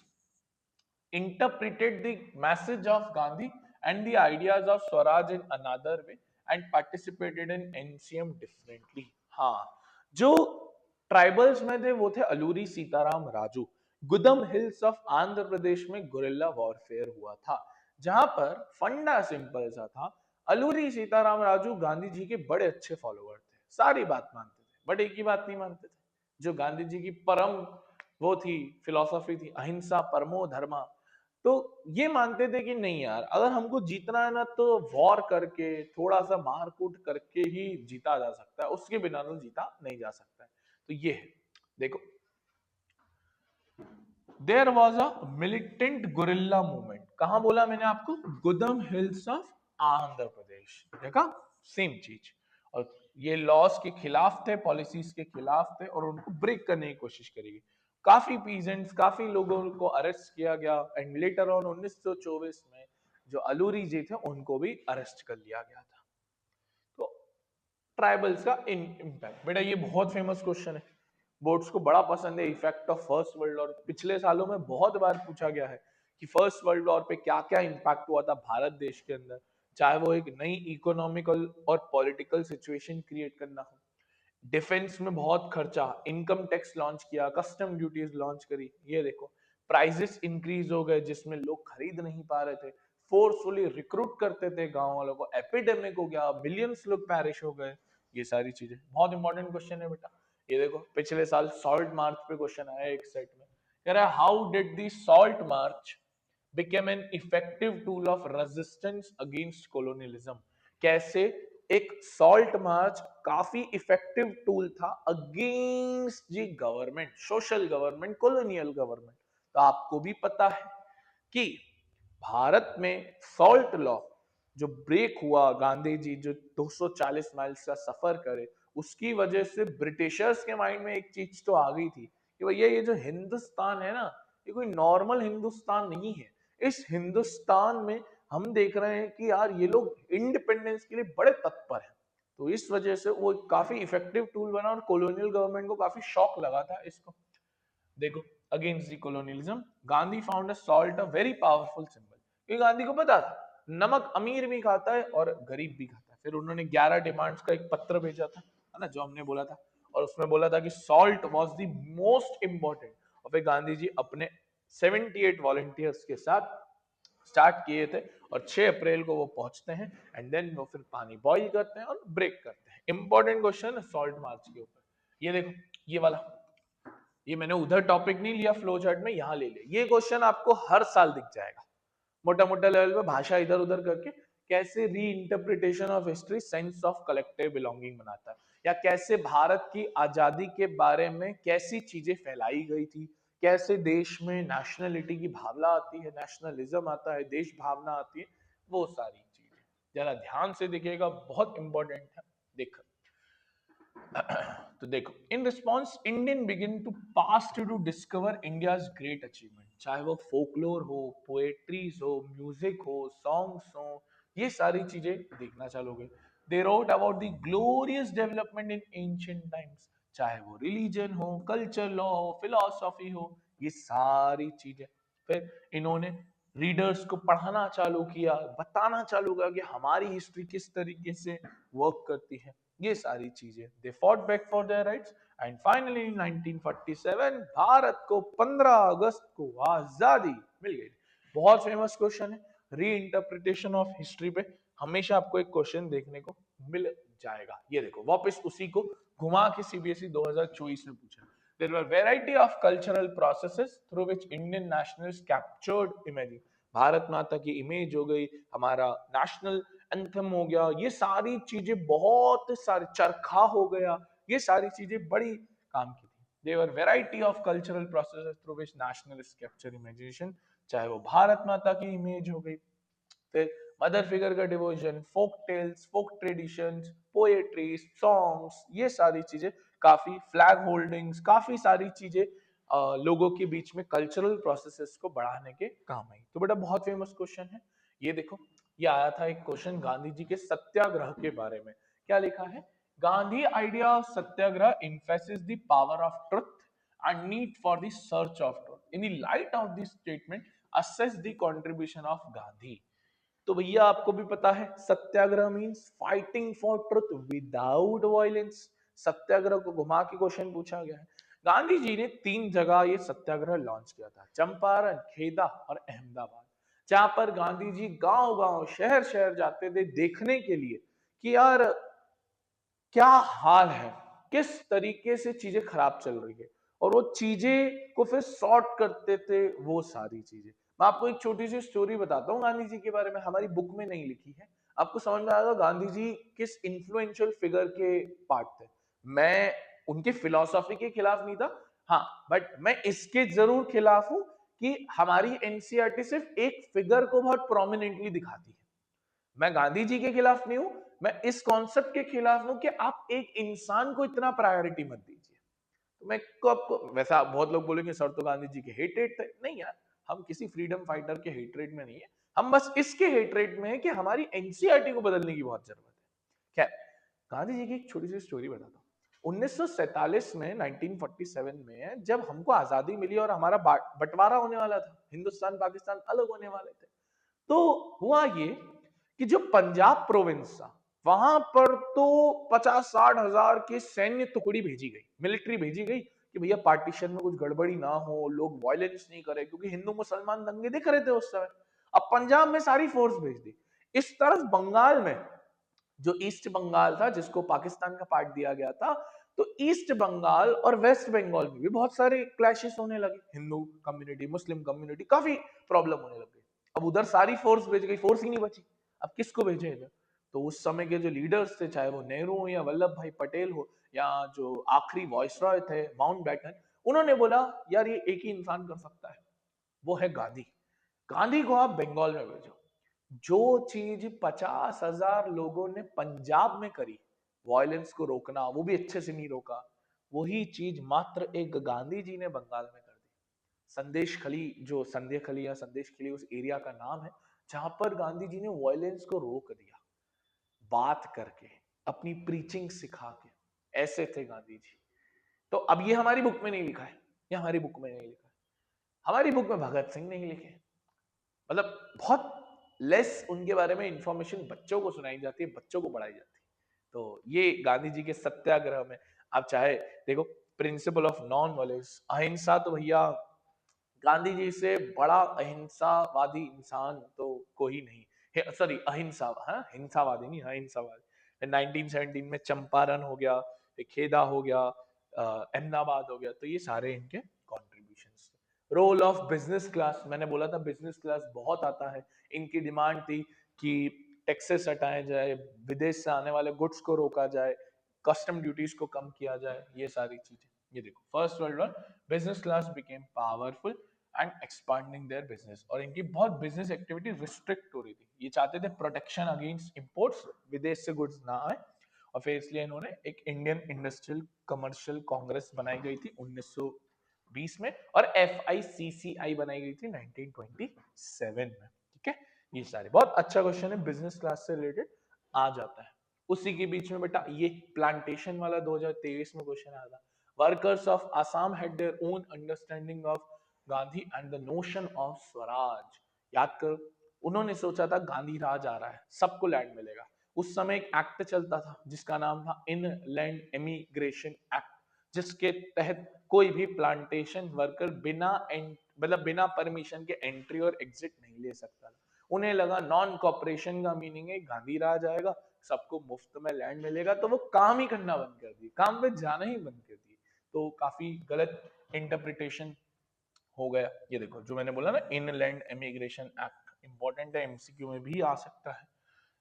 interpreted the message of Gandhi and the ideas of Swaraj in another way and participated in NCM differently। हाँ, जो ट्राइबल्स में थे वो थे अलूरी सीताराम राजू। गुदम हिल्स ऑफ आंध्र प्रदेश में गुरिल्ला वॉरफेयर हुआ था, जहां पर फंडा सिंपल सा था। अलूरी सीताराम राजू गांधी जी के बड़े अच्छे फॉलोअर थे, सारी बात मानते थे, बट एक ही बात नहीं मानते थे, जो गांधी जी की परम वो थी फिलॉसफी थी, अहिंसा परमो धर्मा। तो ये मानते थे कि नहीं यार, अगर हमको जीतना है ना तो वॉर करके थोड़ा सा मार कूट करके ही जीता जा सकता है, उसके बिना तो जीता नहीं जा सकता है। तो ये है, देखो there was a militant guerrilla movement, कहां बोला मैंने आपको, गुदम हिल्स ऑफ आंध्र प्रदेश, देखा सेम चीज। और ये लॉस के खिलाफ थे, पॉलिसीज के खिलाफ थे और उनको ब्रेक करने की कोशिश करेगी। काफी पीजेंट्स, काफी लोगों को अरेस्ट किया गया एंड लेटर ऑन 1924 में जो अलूरी जी थे उनको भी अरेस्ट कर लिया गया था। तो ट्राइबल्स का इम्पैक्ट, बेटा ये बहुत फेमस क्वेश्चन है, बोर्ड्स को बड़ा पसंद है। Effect of first world war पिछले सालों में बहुत बार पूछा गया है कि फर्स्ट वर्ल्ड वॉर पे क्या क्या इम्पैक्ट हुआ था भारत देश के अंदर, चाहे वो एक नई इकोनॉमिकल और पॉलिटिकल सिचुएशन क्रिएट करना हो, डिफेंस में बहुत खर्चा, इनकम टैक्स लॉन्च किया, कस्टम ड्यूटीज लॉन्च करी, ये देखो प्राइसेस इंक्रीज हो गए जिसमें लोग खरीद नहीं पा रहे थे, फोर्सफुली रिक्रूट करते थे गांव वालों को, एपिडेमिक हो गया, मिलियंस लोग पैरिश हो गए। ये सारी चीजें बहुत इंपॉर्टेंट क्वेश्चन है बेटा। ये देखो पिछले साल सॉल्ट मार्च पे क्वेश्चन आया एक सेट में, कह रहा है how did the salt march became an effective tool of resistance against colonialism। कैसे एक सॉल्ट मार्च काफी इफेक्टिव टूल था against the government, social government, colonial government. तो आपको भी पता है कि भारत में सॉल्ट लॉ जो ब्रेक हुआ, गांधी जी जो 240 माइल्स का सफर करे, उसकी वजह से ब्रिटिशर्स के माइंड में एक चीज तो आ गई थी कि भैया ये जो हिंदुस्तान है ना, ये कोई नॉर्मल हिंदुस्तान नहीं है। इस हिंदुस्तान में हम देख रहे हैं कि यार ये लोग इंडिपेंडेंस के लिए बड़े तत्पर हैं। तो इस वजह से वो काफी इफेक्टिव टूल बना और कॉलोनियल गवर्नमेंट को काफी शॉक लगा था इसको। देखो against the colonialism Gandhi found salt a very powerful symbol, क्योंकि गांधी को पता था नमक अमीर भी खाता है और गरीब भी खाता है। फिर उन्होंने 11 डिमांड्स का एक पत्र भेजा था, है ना, जो हमने बोला था, और उसमें बोला था कि salt was the most important. और फिर गांधी जी अपने 78 वॉलंटियर्स के साथ स्टार्ट किए थे और 6 अप्रैल को वो पहुंचते हैं एंड देन वो फिर पानी बॉईल करते हैं और ब्रेक करते हैं। इंपॉर्टेंट क्वेश्चन है सॉल्ट मार्च के ऊपर। ये देखो, ये वाला, ये मैंने उधर टॉपिक नहीं लिया फ्लो चार्ट में, यहाँ ले ले। ये क्वेश्चन आपको हर साल दिख जाएगा मोटा मोटा लेवल पे, भाषा इधर उधर करके कैसे री interpretation of history sense of collective belonging बनाता है, या कैसे भारत की आजादी के बारे में कैसी चीजें फैलाई गई थी, कैसे देश में नेशनलिटी की भावना आती है, नेशनलिज्म आता है, देश भावना आती है, वो सारी चीजें जरा ध्यान से देखिएगा, बहुत इंपॉर्टेंट है। देखो तो देखो, in response Indian begin to pass to discover India's great achievement, चाहे वो फोकलोर हो, पोएट्रीज हो, म्यूजिक हो, सॉन्ग्स हो, ये सारी चीजें देखना चालू गए। They wrote about the glorious development in ancient times, चाहे वो रिलीजन हो, कल्चर, लॉ हो, फिलोसॉफी हो, ये सारी चीजें। फिर इन्होंने रीडर्स को पढ़ाना चालू किया, बताना चालू किया कि हमारी हिस्ट्री किस तरीके से वर्क करती है, ये सारी चीजें। They fought back for their rights and finally in 1947 Bharat को 15 अगस्त को आजादी मिल गई। बहुत फेमस क्वेश्चन है, री इंटरप्रिटेशन ऑफ हिस्ट्री पे हमेशा आपको एक क्वेश्चन देखने को मिल जाएगा। ये देखो, वापस उसी को घुमा के सीबीएसई 2024 में पूछा। There were variety of cultural processes through which Indian nationalists captured images. Bharat माता की इमेज हो गई, हमारा नेशनल एंथम हो गया, ये सारी चीजें, बहुत सारे चरखा हो गया, ये सारी चीजें बड़ी काम की थी। There were variety of cultural processes through which nationalists capture imagination, चाहे वो भारत माता की इमेज हो गई, फिर मदर फिगर का डिवोशन, फोक टेल्स, फोक ट्रेडिशंस, पोएट्री, सॉन्ग्स, ये सारी चीजें काफी, फ्लैग होल्डिंग्स, काफी सारी चीजें लोगों के बीच में कल्चरल प्रोसेसेस को बढ़ाने के काम आई। तो बेटा बहुत फेमस क्वेश्चन है ये। देखो, ये आया था एक क्वेश्चन गांधी जी के सत्याग्रह के बारे में। क्या लिखा है? Gandhi idea of Satyagraha emphasizes the power of truth and need for the search of truth. In the light of this statement, assess the contribution of Gandhi. तो भैया आपको भी पता है satyagraha means fighting for truth without violence. Satyagraha को घुमा के question पूछा गया है। गांधी जी ने 3 जगह ये सत्याग्रह लॉन्च किया था, चंपारण, खेदा और अहमदाबाद, जहां पर गांधी जी गांव गांव, शहर शहर जाते थे देखने के लिए कि यार क्या हाल है, किस तरीके से चीजें खराब चल रही है, और वो चीजें को फिर सॉर्ट करते थे, वो सारी चीजें। मैं आपको एक छोटी सी स्टोरी बताता हूँ गांधी जी के बारे में, हमारी बुक में नहीं लिखी है, आपको समझ में आएगा गांधी जी किस इन्फ्लुएंशियल फिगर के पार्ट थे। मैं उनके फिलोसॉफी के खिलाफ नहीं था, हाँ, बट मैं इसके जरूर खिलाफ हूं कि हमारी एनसीईआरटी सिर्फ एक फिगर को बहुत प्रोमिनेंटली दिखाती है। मैं गांधी जी के खिलाफ नहीं हूं, मैं इस कॉन्सेप्ट के खिलाफ हूं कि आप एक इंसान को इतना प्रायोरिटी मत दीजिए। तो मैं आपको, वैसा बहुत लोग बोलेंगे सर तो गांधी जी के हेटेड थे, नहीं यार, हम किसी फ्रीडम फाइटर के हेटरेट में नहीं है, हम बस इसके हेटरेट में है कि हमारी एनसीईआरटी को बदलने की बहुत जरूरत है। खैर, गांधी जी की एक छोटी सी स्टोरी बताता हूँ। 1947 में, 1947 में जब हमको आजादी मिली और हमारा बंटवारा होने वाला था, हिंदुस्तान पाकिस्तान अलग होने वाले थे, तो हुआ ये कि जो पंजाब प्रोविंस था वहां पर तो 50-60 हजार की सैन्य टुकड़ी भेजी गई, मिलिट्री भेजी गई कि भैया पार्टीशन में कुछ गड़बड़ी ना हो, लोग वायलेंस नहीं करे, क्योंकि हिंदू मुसलमान दंगे दिख रहे थे उस समय। अब पंजाब में सारी फोर्स भेज दी। इस तरफ बंगाल में, जो ईस्ट बंगाल था जिसको पाकिस्तान का पार्ट दिया गया था, तो ईस्ट बंगाल और वेस्ट बंगाल में भी बहुत सारे क्लैशेस होने लगे, हिंदू कम्युनिटी, मुस्लिम कम्युनिटी, काफी प्रॉब्लम होने लग गई। अब उधर सारी फोर्स भेज गई, फोर्स ही नहीं बची, अब किसको भेजे इधर? तो उस समय के जो लीडर्स थे, चाहे वो नेहरू हो या वल्लभ भाई पटेल हो या जो आखिरी वॉइसरॉय थे माउंट बैटन, उन्होंने बोला यार ये एक ही इंसान कर सकता है, वो है गांधी। गांधी को आप बंगाल में भेजो। जो चीज 50,000 लोगों ने पंजाब में करी, वायलेंस को रोकना, वो भी अच्छे से नहीं रोका, वही चीज मात्र एक गांधी जी ने बंगाल में कर दी। संदेश खली, जो संदेश खली या संदेश खली उस एरिया का नाम है, जहां पर गांधी जी ने वायलेंस को रोक दिया, बात करके, अपनी प्रीचिंग सिखा के। ऐसे थे गांधी जी। तो अब ये हमारी बुक में नहीं लिखा है, ये हमारी बुक में नहीं लिखा है, हमारी बुक में भगत सिंह नहीं लिखे, मतलब बहुत लेस उनके बारे में इंफॉर्मेशन बच्चों को सुनाई जाती है, बच्चों को पढ़ाई जाती है। तो ये गांधी जी के सत्याग्रह में आप चाहे देखो, प्रिंसिपल ऑफ नॉन वायलेंस, अहिंसा, तो भैया गांधी जी से बड़ा अहिंसावादी इंसान तो कोई नहीं। सॉरी अहिंसा, हाँ हिंसावादी नहीं, अहिंसावादी। 1917 में चंपारण हो गया, एक खेदा हो गया, अहमदाबाद हो गया, तो ये सारे इनके contributions. Role of business class, मैंने बोला था बिजनेस क्लास बहुत आता है। इनकी डिमांड थी कि टैक्सेस हटाए जाए, विदेश से आने वाले गुड्स को रोका जाए, कस्टम ड्यूटीज को कम किया जाए, ये सारी चीजें। ये देखो first world war, business class became powerful and expanding their business, और इनकी बहुत बिजनेस एक्टिविटी रिस्ट्रिक्ट हो रही थी। ये चाहते थे प्रोटेक्शन अगेंस्ट इंपोर्ट्स, विदेश से गुड्स ना आए। और फिर इसलिए इन्होंने एक इंडियन इंडस्ट्रियल कमर्शियल कांग्रेस बनाई गई थी 1920 में, और FICCI बनाई गई थी 1927 में। ठीक है, ये सारे बहुत अच्छा क्वेश्चन है, बिजनेस क्लास से रिलेटेड आ जाता है। उसी के बीच में बेटा ये प्लांटेशन वाला 2023 में क्वेश्चन आया था। Workers of Assam had their own understanding of Gandhi and the notion of Swaraj. याद करो, उन्होंने सोचा था गांधी राज आ रहा है, सबको लैंड मिलेगा। उस समय एक एक्ट चलता था जिसका नाम था इनलैंड इमिग्रेशन एक्ट, जिसके तहत कोई भी प्लांटेशन वर्कर बिना मतलब बिना परमिशन के एंट्री और एग्जिट नहीं ले सकता था। उन्हें लगा नॉन कॉपरेशन का मीनिंग है गांधी राज आएगा, सबको मुफ्त में लैंड मिलेगा, तो वो काम ही करना बंद कर दिए, काम पे जाना ही बंद कर दिए। तो काफी गलत इंटरप्रिटेशन हो गया। ये देखो जो मैंने बोला ना, इनलैंड इमिग्रेशन एक्ट इंपॉर्टेंट है, MCQ में भी आ सकता है।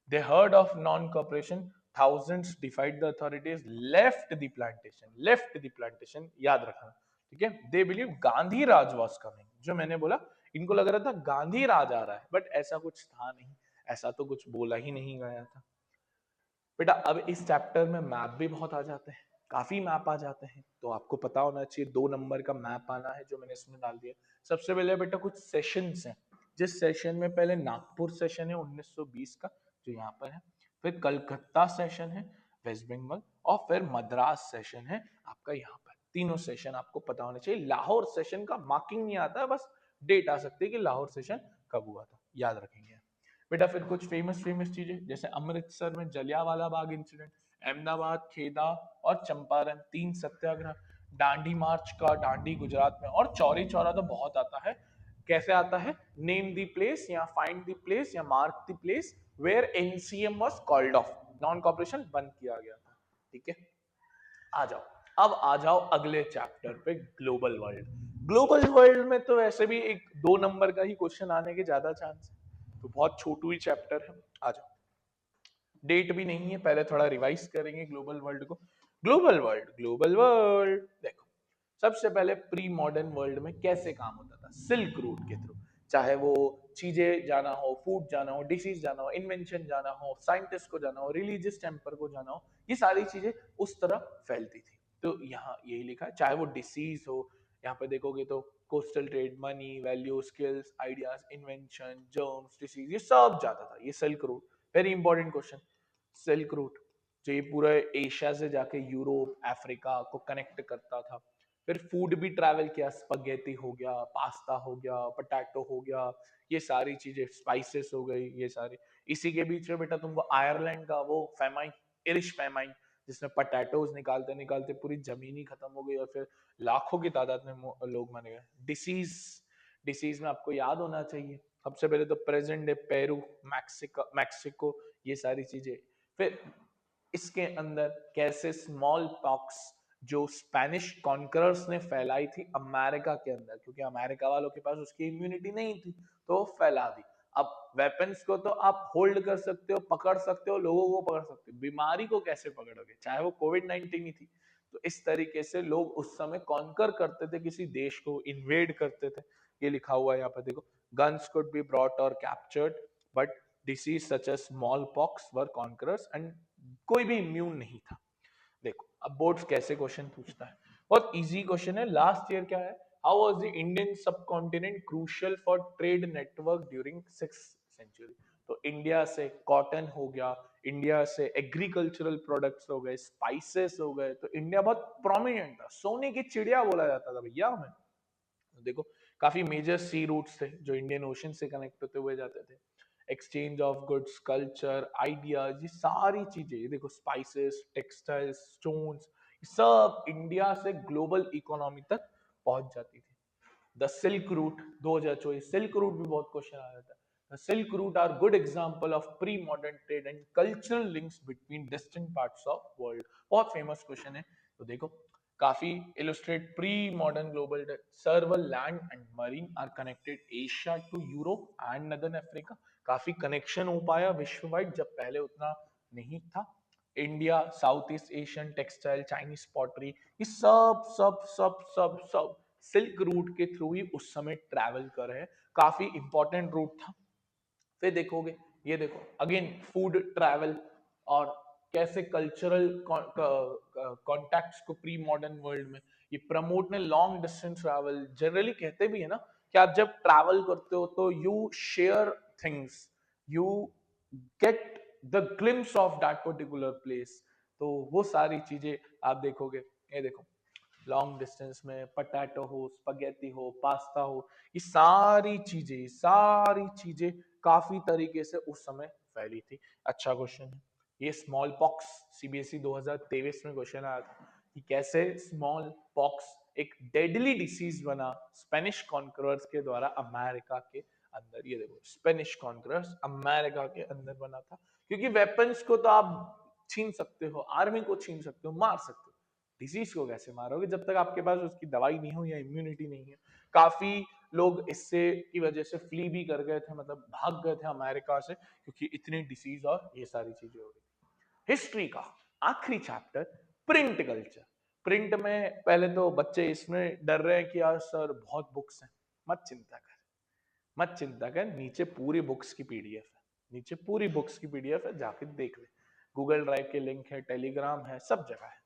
दे heard of non corporation, thousands defied the authorities, left the plantation, याद रखना। ठीक है, they believe Gandhi Raj was coming, जो मैंने बोला इनको लग रहा था गांधी राज आ रहा है, बट ऐसा कुछ था नहीं, ऐसा तो कुछ बोला ही नहीं गया था। बेटा अब इस चैप्टर में मैप भी बहुत आ जाते हैं, काफी मैप आ जाते हैं, तो आपको पता होना चाहिए 2 नंबर का मैप आना है, जो मैंने इसमें डाल दिया। सबसे पहले बेटा कुछ सेशंस हैं, जिस सेशन में पहले नागपुर सेशन है 1920 का, जो यहाँ पर है, फिर कलकत्ता सेशन है वेस्ट बंगाल, और फिर मद्रास सेशन है आपका यहाँ पर। तीनों सेशन आपको पता होने चाहिए। लाहौर सेशन का मार्किंग नहीं आता है, बस डेट आ सकती है कि लाहौर सेशन कब हुआ था, याद रखेंगे। बेटा फिर कुछ फेमस फेमस चीजें, जैसे अमृतसर में जलियांवाला बाग इंसिडेंट, अहमदाबाद, खेदा और चंपारण 3 सत्याग्रह, दांडी मार्च का दांडी गुजरात में, और चौरी चौरा तो बहुत आता है। कैसे आता है, नेम द प्लेस या फाइंड द प्लेस या mark the place where NCM was called off, non cooperation बंद किया गया था। ठीक है, आ जाओ, अब आ जाओ अगले चैप्टर पे, ग्लोबल वर्ल्ड। ग्लोबल वर्ल्ड में तो वैसे भी एक 2 नंबर का ही क्वेश्चन आने के ज्यादा चांस है, तो बहुत छोटू ही चैप्टर है। आ जाओ, डेट भी नहीं है, पहले थोड़ा रिवाइज करेंगे ग्लोबल वर्ल्ड को। ग्लोबल वर्ल्ड देखो, सबसे पहले प्री मॉडर्न वर्ल्ड में कैसे काम होता था, सिल्क रूट के थ्रू। चाहे वो चीजें जाना हो, फूड जाना हो, डिसीज जाना हो, इन्वेंशन जाना हो, साइंटिस्ट को जाना हो, रिलीजियस टेम्पर को जाना हो, ये सारी चीजें उस तरह फैलती थी। तो यहाँ यही लिखा है, चाहे वो डिसीज हो, यहाँ पे देखोगे तो coastal trade, money, value, skills, ideas, invention, germs, disease, ये सब जाता था, ये silk route. Very important question, silk route जो ये पूरा एशिया से जाके यूरोप, अफ्रीका को कनेक्ट करता था। फिर फूड भी ट्रैवल किया, स्पगेटी हो गया, पास्ता हो गया, पोटैटो हो गया, ये सारी चीजें, स्पाइसेस हो गई, ये सारी। इसी के बीच में बेटा तुमको आयरलैंड का वो फेमाइन, इरिश फेमाइन, जिसमें पोटैटोज निकालते निकालते पूरी जमीन ही खत्म हो गई, और फिर लाखों की तादाद में लोग मर गए। डिसीज, डिसीज में आपको याद होना चाहिए, सबसे पहले तो प्रेजेंट डे पेरू, मैक्सिको, ये सारी चीजें। फिर इसके अंदर कैसे स्मॉल पॉक्स जो स्पेनिश कॉन्करर्स ने फैलाई थी अमेरिका के अंदर, क्योंकि अमेरिका वालों के पास उसकी इम्यूनिटी नहीं थी, तो वो फैला दी। अब वेपन्स को तो आप होल्ड कर सकते हो, पकड़ सकते हो, लोगों को पकड़ सकते हो, बीमारी को कैसे पकड़ोगे, चाहे वो कोविड-19 ही थी। तो इस तरीके से लोग उस समय कॉन्कर करते थे, किसी देश को इन्वेड करते थे। ये लिखा हुआ है यहाँ पर देखो, guns could be brought or captured but disease such as smallpox were conquerors and कोई भी इम्यून नहीं था। देखो अब बोर्ड्स कैसे क्वेश्चन पूछता है, बहुत इजी क्वेश्चन है। लास्ट ईयर क्या है, how was the Indian subcontinent crucial for trade network during 6th century. तो इंडिया से कॉटन हो गया, इंडिया से एग्रीकल्चरल प्रोडक्ट्स हो गए, स्पाइसेस हो गए, तो इंडिया बहुत प्रोमिनेंट था, सोने की चिड़िया बोला जाता था भैया हमें। देखो काफी मेजर सी रूट्स थे जो इंडियन ओशन से कनेक्ट होते हुए जाते थे। Exchange of goods, culture, ideas, ये सारी चीजें, ये देखो स्पाइसेस, टेक्सटाइल्स, स्टोन्स, सब इंडिया से ग्लोबल इकोनॉमी तक पहुंच जाती थी। The silk route 2024, silk route भी बहुत क्वेश्चन आ जाता है। The Silk Route are good example of pre-modern trade and cultural links between distant parts of world. बहुत famous question है, तो देखो काफी illustrate pre-modern global several land and marine are connected Asia to Europe and Northern Africa. काफी connection हो पाया विश्व wide जब पहले उतना नहीं था. India, south east Asian textile, Chinese pottery, ये सब सब सब सब सब सिल्क रूट के थ्रू ही उस समय ट्रैवल कर रहे हैं. काफी इंपॉर्टेंट रूट था. फिर देखोगे, ये देखो अगेन फूड ट्रैवल और कैसे कल्चरल कॉन्टैक्ट्स को प्री मॉडर्न वर्ल्ड में ये प्रमोट ने. लॉन्ग डिस्टेंस ट्रैवल जनरली कहते भी है ना कि आप जब ट्रैवल करते हो तो you share things, you get the glimpse of that particular place. तो वो सारी चीजें आप देखोगे. ये देखो लॉन्ग डिस्टेंस में पटाटो हो, स्पगेटी हो, पास्ता हो, ये सारी चीजें काफी तरीके से उस समय फैली थी. अच्छा क्वेश्चन है ये. स्मॉल पॉक्स सीबीएसई 2023 में क्वेश्चन आया था कि कैसे स्मॉल पॉक्स एक डेडली डिसीज बना स्पेनिश कॉन्करर्स के द्वारा अमेरिका के अंदर. ये देखो स्पेनिश कॉन्करर्स अमेरिका के अंदर बना था, क्योंकि वेपन्स को तो आप छीन सकते हो, आर्मी को छीन सकते हो, मार सकते हो, डिजीज को कैसे मारोगे जब तक आपके पास उसकी दवाई नहीं हो या इम्यूनिटी नहीं है. काफी लोग इससे की वजह से फ्ली भी कर गए थे, मतलब भाग गए थे अमेरिका से, क्योंकि इतनी डिसीज और ये सारी चीजें हो गई. हिस्ट्री का आखिरी चैप्टर प्रिंट कल्चर. प्रिंट में पहले तो बच्चे इसमें डर रहे हैं कि यार सर बहुत बुक्स हैं. मत चिंता कर, मत चिंता कर, नीचे पूरी बुक्स की पीडीएफ है, नीचे पूरी बुक्स की पीडीएफ है, जाके देख ले. गूगल ड्राइव के लिंक है, टेलीग्राम है, सब जगह है.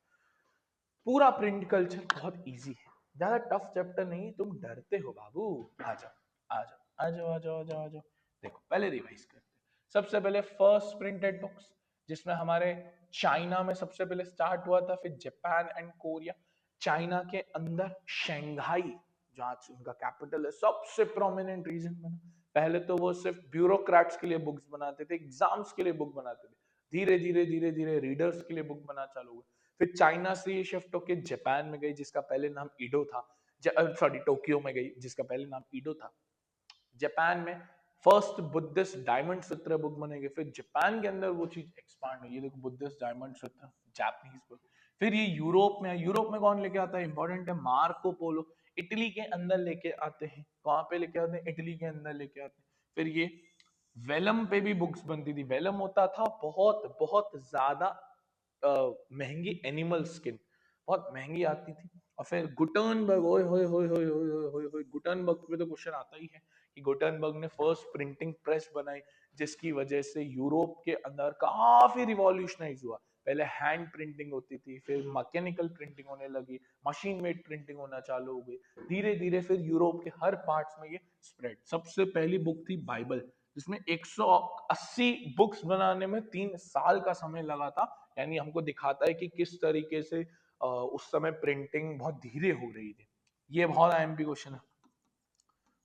पूरा प्रिंट कल्चर बहुत इजी है, ज्यादा टफ चैप्टर नहीं. तुम डरते हो बाबू, आ जाओ आ जाओ आ जाओ आ जाओ आ जाओ आ जाओ. देखो पहले रिवाइज करते हैं. सबसे पहले फर्स्ट प्रिंटेड बुक्स, जिसमें हमारे चाइना में सबसे पहले स्टार्ट हुआ था, फिर जापान एंड कोरिया. चाइना के अंदर शंघाई, जहाँ उनका कैपिटल है, सबसे प्रोमिनेंट रीजन बना. पहले तो वो सिर्फ ब्यूरोक्रेट्स के लिए बुक्स बनाते थे, एग्जाम्स के लिए बुक बनाते थे. धीरे धीरे धीरे धीरे रीडर्स के लिए बुक बना चालू हुआ. फिर चाइना से ये शिफ्ट होके जापान में गई, जिसका पहले नाम ईडो था. सॉरी टोक्यो में गई, जिसका पहले नाम ईडो था. जापान में फर्स्ट बुद्धिस्ट डायमंड सूत्र बुक बनेगी. फिर जापान के अंदर वो चीज एक्सपांड हुई. ये देखो बुद्धिस्ट डायमंड सूत्र, जापानीज बुक. फिर ये यूरोप में, यूरोप में कौन लेके आता है, इंपॉर्टेंट है, मार्को पोलो. इटली के अंदर लेके आते हैं. कहां पे लेके आते हैं, इटली के अंदर लेके आते हैं. फिर ये वेलम पे भी बुक्स बनती थी. वेलम होता था बहुत बहुत ज्यादा महंगी एनिमल स्किन, बहुत महंगी आती थी. और फिर गुटनबर्ग, ओए होए होए होए होए होए होए, गुटनबर्ग पे तो क्वेश्चन आता ही है कि गुटनबर्ग ने फर्स्ट प्रिंटिंग प्रेस बनाई, जिसकी वजह से यूरोप के अंदर काफी रिवॉल्यूशनाइज हुआ. पहले हैंड प्रिंटिंग होती थी, फिर मैकेनिकल प्रिंटिंग होने लगी, मशीन मेड प्रिंटिंग होना चालू हो गई. धीरे धीरे फिर यूरोप के हर पार्ट्स में ये स्प्रेड. सबसे पहली बुक थी बाइबल, जिसमें 180 बुक्स बनाने में 3 साल का समय लगा था. यानी हमको दिखाता है कि किस तरीके से उस समय प्रिंटिंग बहुत धीरे हो रही थी. ये बहुत आईएमपी क्वेश्चन है.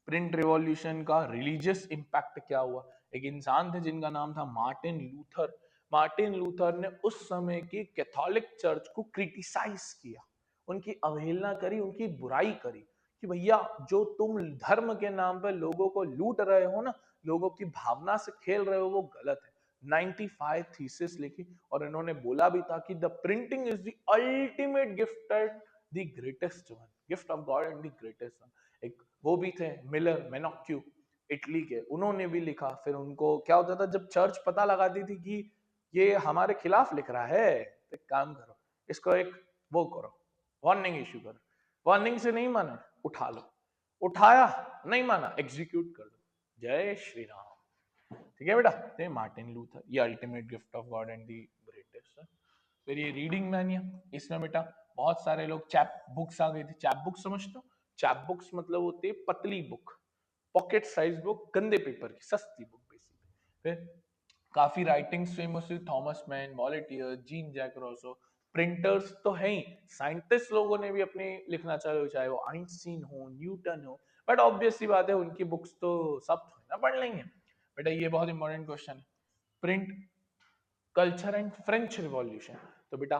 प्रिंट रिवॉल्यूशन का रिलीजियस इंपैक्ट क्या हुआ. एक इंसान थे जिनका नाम था मार्टिन लूथर. मार्टिन लूथर ने उस समय की कैथोलिक चर्च को क्रिटिसाइज किया, उनकी अवहेलना करी, उनकी बुराई करी कि भैया जो तुम धर्म के नाम पर लोगों को लूट रहे हो ना, लोगों की भावना से खेल रहे हो, वो गलत है. 95 थीसिस लिखी, और इन्होंने बोला भी था कि the printing is the ultimate gift and the greatest one, gift of God and the greatest one. एक वो भी थे मिलर मेनोक्यू, इटली के, उन्होंने भी लिखा. फिर उनको क्या होता था, जब चर्च पता लगाती थी कि ये हमारे खिलाफ लिख रहा है, तो एक काम करो, इसको एक वो करो, वार्निंग इश्यू करो. वार्निंग से नहीं माना, उठा लो. उठाया, नहीं माना, एग्जीक्यूट कर दो. जय श्री राम. ठीक है बेटा. तो मार्टिन लूथर, ये ultimate gift of God and the greatest. फिर ये रीडिंग मैनिया, इसमें बेटा बहुत सारे लोग चैप बुक्स आ गई थी. चैप बुक समझते हो, चैप बुक्स मतलब होती है पतली बुक, पॉकेट साइज बुक, गंदे पेपर की सस्ती बुक बेसिकली. फिर काफी राइटिंग्स फेमस हुई, थॉमस मैन, मॉलेटियर, जीन जैक रोसो. प्रिंटर्स तो है ही, साइंटिस्ट लोगों ने भी अपने लिखना चाहे, चाहे वो आइंस्टीन हो, न्यूटन हो. बट ऑब्वियस सी बात है, उनकी बुक्स तो सब थोड़ी ना पढ़ लेंगे बेटा. ये बहुत इंपॉर्टेंट क्वेश्चन है. Print culture and French revolution. तो बेटा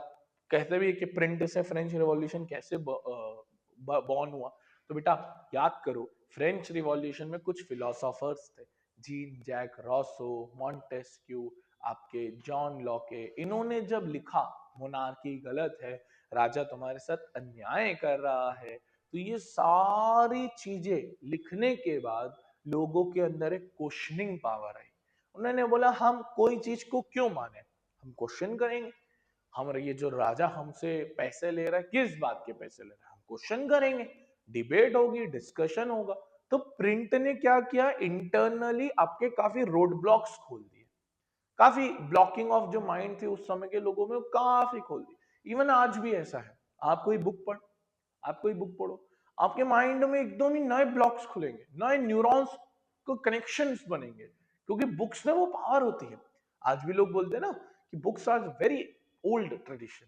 कहते भी है कि प्रिंट से फ्रेंच रिवॉल्यूशन कैसे बॉर्न हुआ. तो बेटा याद करो, फ्रेंच रिवॉल्यूशन में कुछ फिलोसोफर्स थे, जीन जैक रॉसो, मॉन्टेस्क्यू, आपके जॉन लॉके, इन्होंने जब लिखा मोनार्की गलत है, राजा तुम्हारे साथ अन्याय कर रहा है, तो ये सारी चीजें लिखने के बाद लोगों के अंदर एक क्वेश्चनिंग पावर आई। उन्होंने बोला हम कोई चीज को क्यों माने, हम क्वेश्चन करेंगे। हम ये जो राजा हमसे पैसे ले रहा है, किस बात के पैसे ले रहा है, हम क्वेश्चन करेंगे, डिबेट होगी, डिस्कशन होगा। तो प्रिंट ने क्या किया, इंटरनली आपके काफी रोड ब्लॉक्स खोल दिए, काफी ब्लॉकिंग ऑफ जो माइंड थी उस समय के लोगों में, वो काफी खोल दी। इवन आज भी ऐसा है, आप कोई बुक पढ़, आप कोई बुक पढ़ो, आपके माइंड में एकदम ही नए ब्लॉक्स खुलेंगे, नए न्यूरॉन्स को कनेक्शंस बनेंगे, क्योंकि बुक्स में वो पावर होती है। आज भी लोग बोलते हैं ना कि books are very old tradition.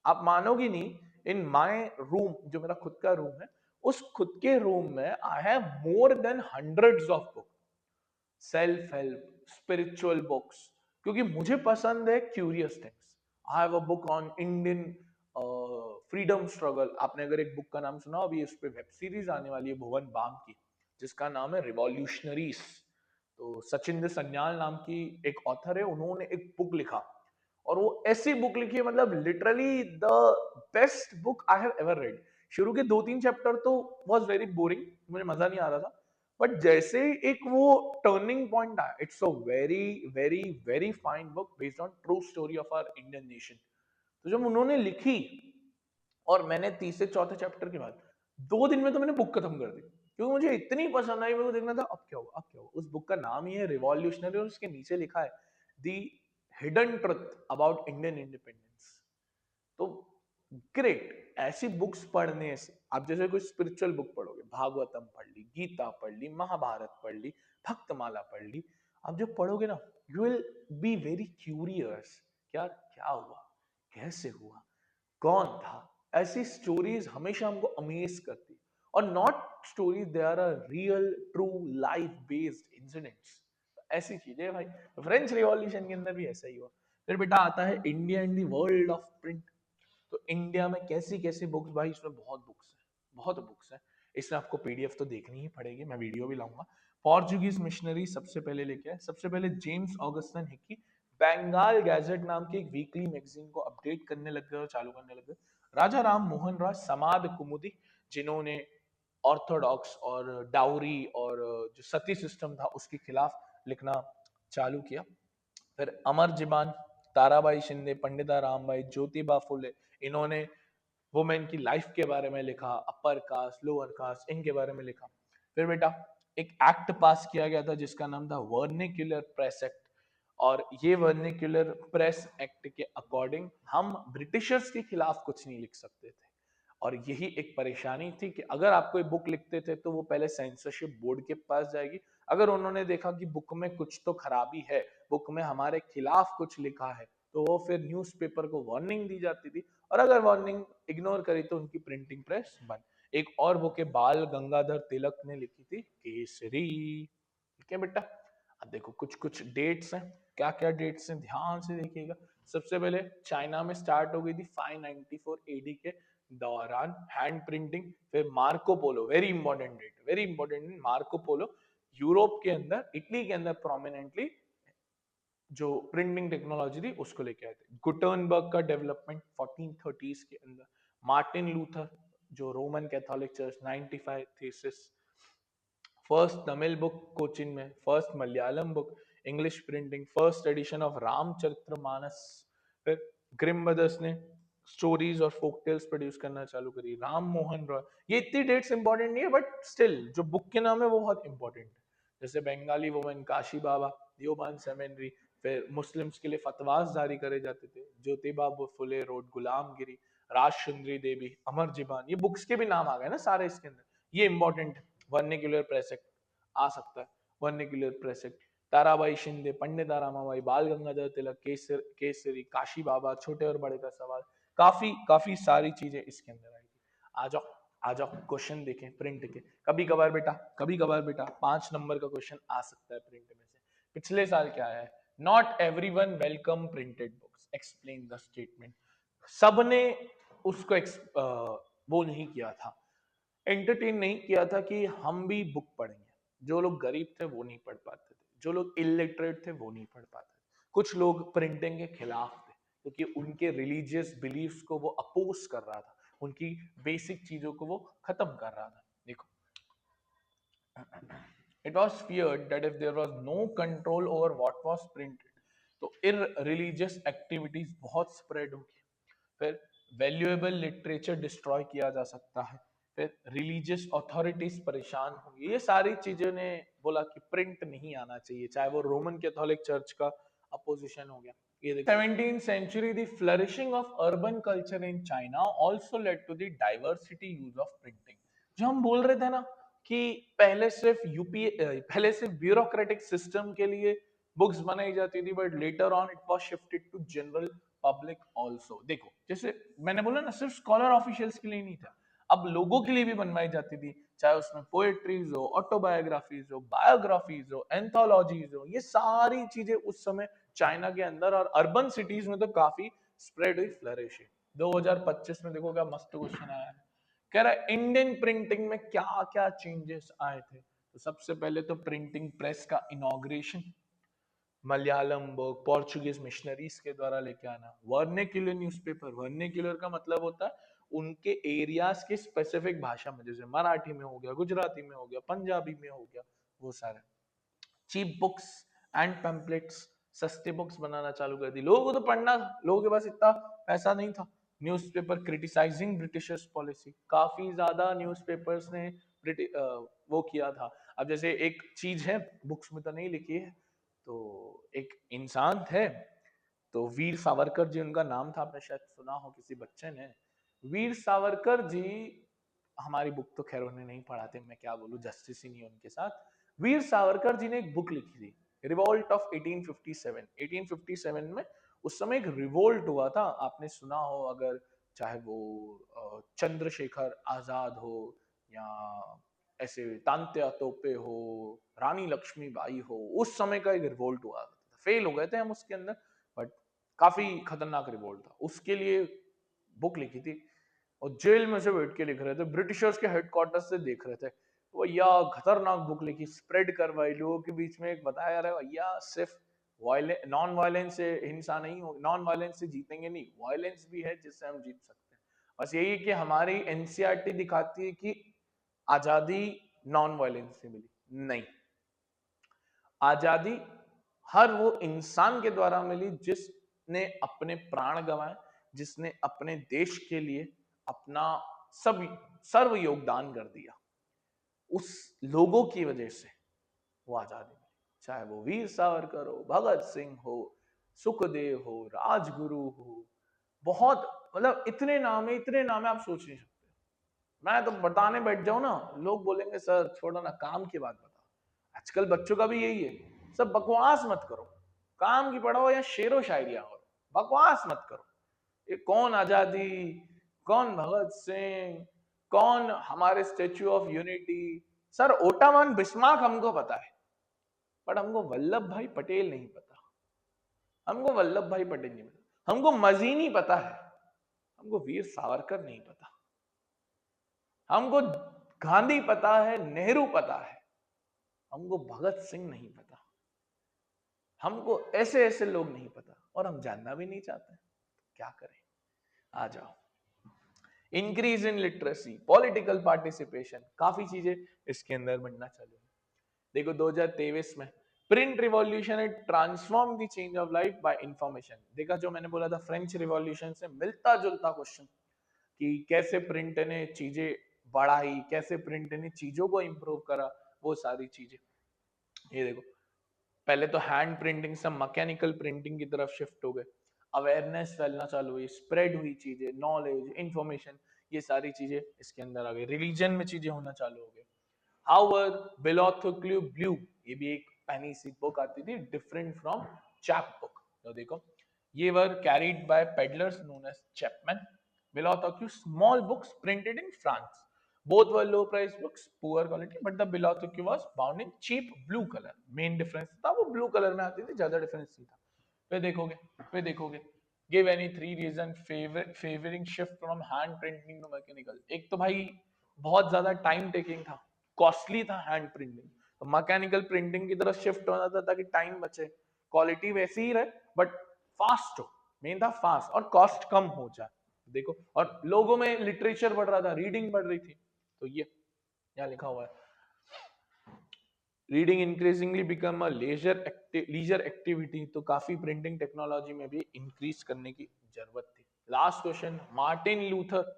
आप मानोगे नहीं, इन माय रूम, जो मेरा खुद का रूम है, उस खुद के रूम में I have more than hundreds of book, self help, spiritual books, क्योंकि मुझे पसंद है curious things. I have a book on Indian freedom struggle. आपने अगर एक बुक का नाम सुना, अभी इस पे वेब सीरीज आने वाली है भुवन बाम की, जिसका नाम है रिवॉल्यूशनरीज। तो सचिंद्र सन्याल नाम की एक ऑथर है, उन्होंने एक बुक लिखा, और वो ऐसी बुक लिखी है, मतलब literally the best book I have ever read. शुरू के 2-3 चैप्टर तो वाज वेरी बोरिंग, मुझे मजा नहीं आ रहा था, बट जैसे एक वो टर्निंग पॉइंट आया, it's a very very very fine book based on true story of our Indian nation. तो जब उन्होंने लिखी, और मैंने तीसरे चौथे चैप्टर के बाद 2 दिन में तो मैंने बुक खत्म कर दी, क्योंकि मुझे इतनी पसंद आई। मेरे को देखना था अब क्या होगा, अब क्या होगा। उस बुक का नाम ही है रिवॉल्यूशनरी, और उसके नीचे लिखा है the hidden truth about Indian independence. तो ग्रेट, ऐसी बुक्स पढ़ने से, आप जैसे कोई स्पिरिचुअल बुक पढ़ोगे, भागवतम पढ़ ली, गीता पढ़ ली, महाभारत पढ़ ली, भक्तमाला पढ़ ली, आप जब पढ़ोगे ना, you will be very curious, क्या क्या हुआ, कैसे हुआ, कौन था। ऐसी स्टोरीज हमेशा हमको अमेज करती है, और not stories, they are a real true life based incidents. ऐसी चीजें है भाई। फ्रेंच रिवॉल्यूशन के अंदर भी ऐसा ही हुआ। फिर बेटा आता है India in the world of print. तो इंडिया में कैसी कैसी बुक्स, भाई इसमें बहुत बुक्स हैं, बहुत बुक्स हैं। इसमें आपको पीडीएफ तो देखनी ही पड़ेगी, मैं वीडियो भी लाऊंगा। पोर्चुगीज मिशनरी सबसे पहले लेके आए, सबसे पहले James Augustus Hicky Bengal gazette नाम की एक वीकली मैगजीन को अपडेट करने लग गए और चालू करने लग गए। राजा राम मोहन राय समाद कुमुदी, जिन्होंने ऑर्थोडॉक्स और डाउरी और जो सती सिस्टम था उसके खिलाफ लिखना चालू किया। फिर अमर जीबान, ताराबाई शिंदे, पंडिता रामबाई, ज्योतिबा फुले, इन्होंने वुमेन की लाइफ के बारे में लिखा, अपर कास्ट लोअर कास्ट इनके बारे में लिखा। फिर बेटा एक एक्ट पास किया गया था जिसका नाम था वर्निकुलर प्रेस एक्ट, और ये वर्निकुलर प्रेस एक्ट के अकॉर्डिंग हम ब्रिटिशर्स के खिलाफ कुछ नहीं लिख सकते थे। और यही एक परेशानी थी कि अगर आप कोई बुक लिखते थे तो वो पहले सेंसरशिप बोर्ड के पास जाएगी। अगर उन्होंने देखा कि बुक में कुछ तो खराबी है, बुक में हमारे खिलाफ कुछ लिखा है, तो वो फिर न्यूज़पेपर को वार्निंग दी जाती थी, और अगर वार्निंग इग्नोर करी तो उनकी प्रिंटिंग प्रेस बंद। एक और बुक है बाल गंगाधर तिलक ने लिखी थी, केसरी। ठीक है बेटा, अब देखो कुछ कुछ डेट्स हैं, क्या क्या डेट्स हैं ध्यान से देखिएगा। सबसे पहले चाइना में स्टार्ट हो गई थी 594 एडी के दौरान हैंड प्रिंटिंग। फिर Marco Polo, very important date, very important, Marco Polo Europe के अंदर, इटली के अंदर प्रोमिनेंटली जो प्रिंटिंग टेक्नोलॉजी थी उसको लेके आए थे। गुटनबर्ग का डेवलपमेंट 1430s के अंदर, मार्टिन लूथर जो रोमन कैथोलिक चर्च 95 थीसिस, फर्स्ट तमिल बुक कोचिन में, first Malayalam book English printing, first edition of Ramcharitmanas. फिर ग्रिम ब्रदर्स ने स्टोरीज और फोक टेल्स प्रोड्यूस करना चालू करी, राम मोहन रॉय। ये इतनी डेट्स इंपॉर्टेंट नहीं है, बट स्टिल जो बुक के नाम है वो बहुत इंपॉर्टेंट है। जैसे बंगाली वुमेन काशी बाबा, दियोबान सेमेनरी। फिर मुस्लिम्स के लिए फतवास जारी करे जाते थे, ज्योतिबा फुले रोड, गुलामगिरी, राज सुंदरी देवी, अमर जीबान, ये बुक्स के भी नाम आ गए ना सारे इसके अंदर, ये इंपॉर्टेंट है। वर्निकुलर प्रेस एक्ट आ सकता है, vernacular press act. Tarabai Shinde, Pandita Ramabai, बाल गंगाधर तिलक, केसरी, काशी बाबा, छोटे और बड़े का सवाल, काफी काफी सारी चीजें इसके अंदर आएगी। आ जाओ, आ जाओ क्वेश्चन देखें प्रिंट के। कभी कभार बेटा, कभी कभार बेटा 5 नंबर का क्वेश्चन आ सकता है प्रिंट में से। पिछले साल क्या आया है, not everyone welcome printed books, explain the statement. सबने उसको वो नहीं किया था, एंटरटेन नहीं किया था कि हम भी बुक पढ़ेंगे। जो लोग गरीब थे वो नहीं पढ़ पाते थे, जो लोग इलिटरेट थे वो नहीं पढ़ पाते, कुछ लोग प्रिंटिंग के खिलाफ थे क्योंकि उनके रिलीजियस बिलीफ्स को वो अपोज कर रहा था, उनकी बेसिक चीजों को वो खत्म कर रहा था। देखो, it was feared that if there was no control over what was printed, तो irreligious activities बहुत spread होगी, फिर वैल्यूएबल लिटरेचर डिस्ट्रॉय किया जा सकता है, फिर रिलीजियस अथॉरिटीज परेशान होंगी। ये सारी चीजों ने बोला कि प्रिंट नहीं आना चाहिए, चाहे वो रोमन कैथोलिक चर्च का अपोजिशन हो गया। ये देखो, 17th century the flourishing of urban culture in China also led to the diversity use of printing। जो हम बोल रहे थे ना कि पहले सिर्फ ब्यूरोक्रेटिक सिस्टम के लिए बुक्स बनाई जाती थी, but later on it was shifted to general public also. देखो, जैसे मैंने बोला ना, सिर्फ स्कॉलर ऑफिशियल्स के लिए नहीं था, अब लोगों के लिए भी बनवाई जाती थी, चाहे उसमें पोएट्रीज हो, ऑटोबायोग्राफीज हो, बायोग्राफीज हो, एंथोलॉजीज हो, ये सारी चीजें उस समय चाइना के अंदर और अर्बन सिटीज में तो काफी स्प्रेड हुई, फ्लरिश हुई। 2025 में देखो क्या मस्त क्वेश्चन आया है, कह रहा है इंडियन प्रिंटिंग में क्या क्या चेंजेस आए थे। तो सबसे पहले तो प्रिंटिंग प्रेस का inauguration, Malayalam book Portuguese missionaries के द्वारा लेके आना, वर्नेक्युलर न्यूज़पेपर, वर्नेक्युलर का मतलब होता है उनके एरियाज के स्पेसिफिक भाषा में, जैसे मराठी में हो गया, गुजराती में हो गया, पंजाबी में हो गया, वो सारे। चीप बुक्स एंड पैम्पलेट्स, सस्ते बुक्स बनाना चालू कर दी, लोगों को तो पढ़ना था, लोगों के पास इतना पैसा नहीं था। न्यूज़पेपर क्रिटिसाइजिंग ब्रिटिशर्स पॉलिसी, काफी ज्यादा न्यूज़पेपर्स ने वो किया था। अब जैसे एक चीज है, बुक्स में तो नहीं लिखी है, तो एक इंसान थे, तो वीर सावरकर जी उनका नाम था, आपने शायद सुना हो किसी बच्चे ने। वीर सावरकर जी, हमारी बुक तो खैर उन्हें नहीं पढ़ाते, मैं क्या बोलूं, जस्टिस ही नहीं है उनके साथ। वीर सावरकर जी ने एक बुक लिखी थी, रिवोल्ट ऑफ 1857। 1857 में उस समय एक रिवोल्ट हुआ था, आपने सुना हो अगर, चाहे वो चंद्रशेखर आजाद हो, या ऐसे तांत्या तोपे हो, रानी लक्ष्मीबाई हो, उस समय का एक रिवोल्ट हुआ था। फेल हो गए थे हम उसके अंदर, बट काफी खतरनाक रिवोल्ट था, उसके लिए बुक लिखी थी। और जेल में से बैठ के लिख रहे थे, ब्रिटिशर्स के हेडक्वार्टर से देख रहे थे, तो भैया खतरनाक बुक लिखी, स्प्रेड करवाई लोगों के बीच में, एक बताया रहे भैया सिर्फ नॉन वायलेंस से हिंसा नहीं हो, नॉन वायलेंस से जीतेंगे नहीं, वायलेंस भी है जिससे हम जीत सकते हैं। बस यही कि हमारी एनसीईआरटी दिखाती है कि आजादी नॉन वायलेंस से मिली, नहीं, आजादी हर वो इंसान के द्वारा मिली जिसने अपने प्राण गंवाए, जिसने अपने देश के लिए अपना सब सर्व योगदान कर दिया, उस लोगों की वजह से वो आजादी मिली। चाहे वो वीर सावरकर हो, भगत सिंह हो, सुखदेव हो, राजगुरु हो, बहुत, मतलब इतने नाम है आप सोच नहीं सकते। मैं तो बताने बैठ जाऊं ना, लोग बोलेंगे सर छोड़ो ना, काम की बात बताओ। आजकल बच्चों का भी यही है, सब बकवास मत करो, काम की पढ़ाओ या शेरो शायरिया करो, बकवास मत करो। ये कौन आजादी, कौन भगत सिंह, कौन हमारे स्टेच्यू ऑफ यूनिटी, सर ओटामान बिस्मार्क हमको पता है, पर हमको वल्लभ भाई पटेल नहीं पता, हमको वल्लभ भाई पटेल नहीं पता, हमको मजीनी पता है, हमको वीर सावरकर नहीं पता, हमको गांधी पता है, नेहरू पता है, हमको भगत सिंह नहीं पता, हमको ऐसे ऐसे लोग नहीं पता, और हम जानना भी नहीं चाहते, क्या करें। आ जाओ, increase in literacy, political participation, काफी चीजें इसके अंदर बनना चालू है। देखो 2023 में print revolution it transform the change of life by information. देखा, जो मैंने बोला था फ्रेंच रिवॉल्यूशन से मिलता जुलता क्वेश्चन, कि कैसे प्रिंट ने चीजें बढ़ाई, कैसे प्रिंट ने चीजों को इंप्रूव करा, वो सारी चीजें। ये देखो, पहले तो हैंड प्रिंटिंग से मैकेनिकल प्रिंटिंग की तरफ शिफ्ट हो गए, अवेयरनेस फैलना चालू हुई, स्प्रेड हुई चीजें, नॉलेज, इंफॉर्मेशन, ये सारी चीजें इसके अंदर आ गई, रिलीजन में चीजें होना चालू हो गई। हाउअर Belothoclew ब्लू, ये भी एक पहनी सी बुक आती थी, डिफरेंट फ्रॉम चैप बुक। तो देखो, ये were carried by peddlers known as chapman. Belothoclew small books printed in France. Both were low price books, poor quality, but the Belothoclew was bound in cheap blue color. Main difference था वो blue colour में आती थी, ज्यादा difference नहीं था। फिर देखोगे give any three reason favouring shift from hand printing to mechanical. एक तो भाई बहुत ज्यादा टाइम टेकिंग था, कॉस्टली था हैंड प्रिंटिंग, तो मैकेनिकल प्रिंटिंग की तरफ शिफ्ट होना था ताकि टाइम बचे, क्वालिटी वैसी ही रहे बट फास्ट हो, मेन था फास्ट, और कॉस्ट कम हो जाए। देखो, और लोगों में लिटरेचर बढ़ रहा था, रीडिंग बढ़ रही थी। तो ये यहाँ लिखा हुआ है, reading increasingly become a leisure activity. तो काफी प्रिंटिंग टेक्नोलॉजी में भी इंक्रीज करने की जरूरत थी। लास्ट क्वेश्चन, मार्टिन लूथर,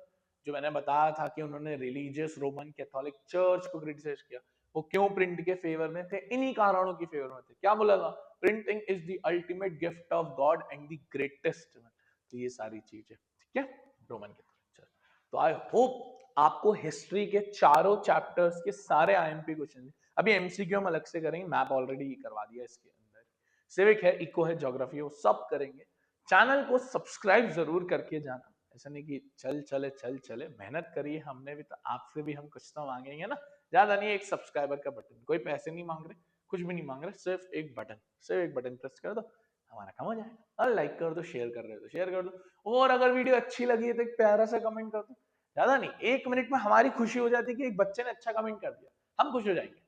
जो मैंने बताया था कि उन्होंने रिलीजियस रोमन कैथोलिक चर्च को क्रिटिसाइज किया, वो क्यों प्रिंट के फेवर में थे? इन्हीं कारणों की फेवर में थे। क्या बोला था? Printing is the ultimate gift of God and the greatest. तो ये सारी चीजें, ठीक है, रोमन कैथोलिक चर्च। तो आई होप आपको हिस्ट्री के चारों चैप्टर्स के सारे आईएमपी क्वेश्चन, अभी एमसीक्यू हम अलग से करेंगे, मैप ऑलरेडी करवा दिया इसके अंदर, सिविक है, इको है, ज्योग्राफी है, वो सब करेंगे। चैनल को सब्सक्राइब जरूर करके जाना, ऐसा नहीं कि चल चले, मेहनत करिए, हमने भी तो, आपसे भी हम कुछ तो मांगेंगे ना, ज्यादा नहीं, एक सब्सक्राइबर का बटन, कोई पैसे नहीं मांग रहे, कुछ भी नहीं मांग रहे, सिर्फ एक बटन प्रेस कर दो, हमारा काम हो जाएगा। और लाइक कर दो, शेयर कर रहे हो तो शेयर कर दो, और अगर वीडियो अच्छी लगी है तो एक प्यारा सा कमेंट कर दो, ज्यादा नहीं, 1 मिनट में हमारी खुशी हो जाती है कि एक बच्चे ने अच्छा कमेंट कर दिया, हम खुश हो जाएंगे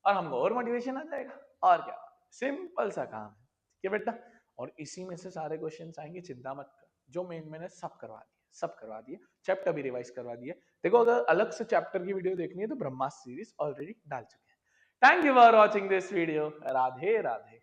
और हमको और मोटिवेशन आ जाएगा। और क्या, सिंपल सा काम है, ठीक है बेटा। और इसी में से सारे क्वेश्चन आएंगे, चिंता मत कर, जो मेन मैंने सब करवा दिए, चैप्टर भी रिवाइज करवा दिए। देखो, अगर अलग से चैप्टर की वीडियो देखनी है तो ब्रह्मास्त्र सीरीज ऑलरेडी डाल चुके हैं। Thank you for watching this video. Radhe Radhe.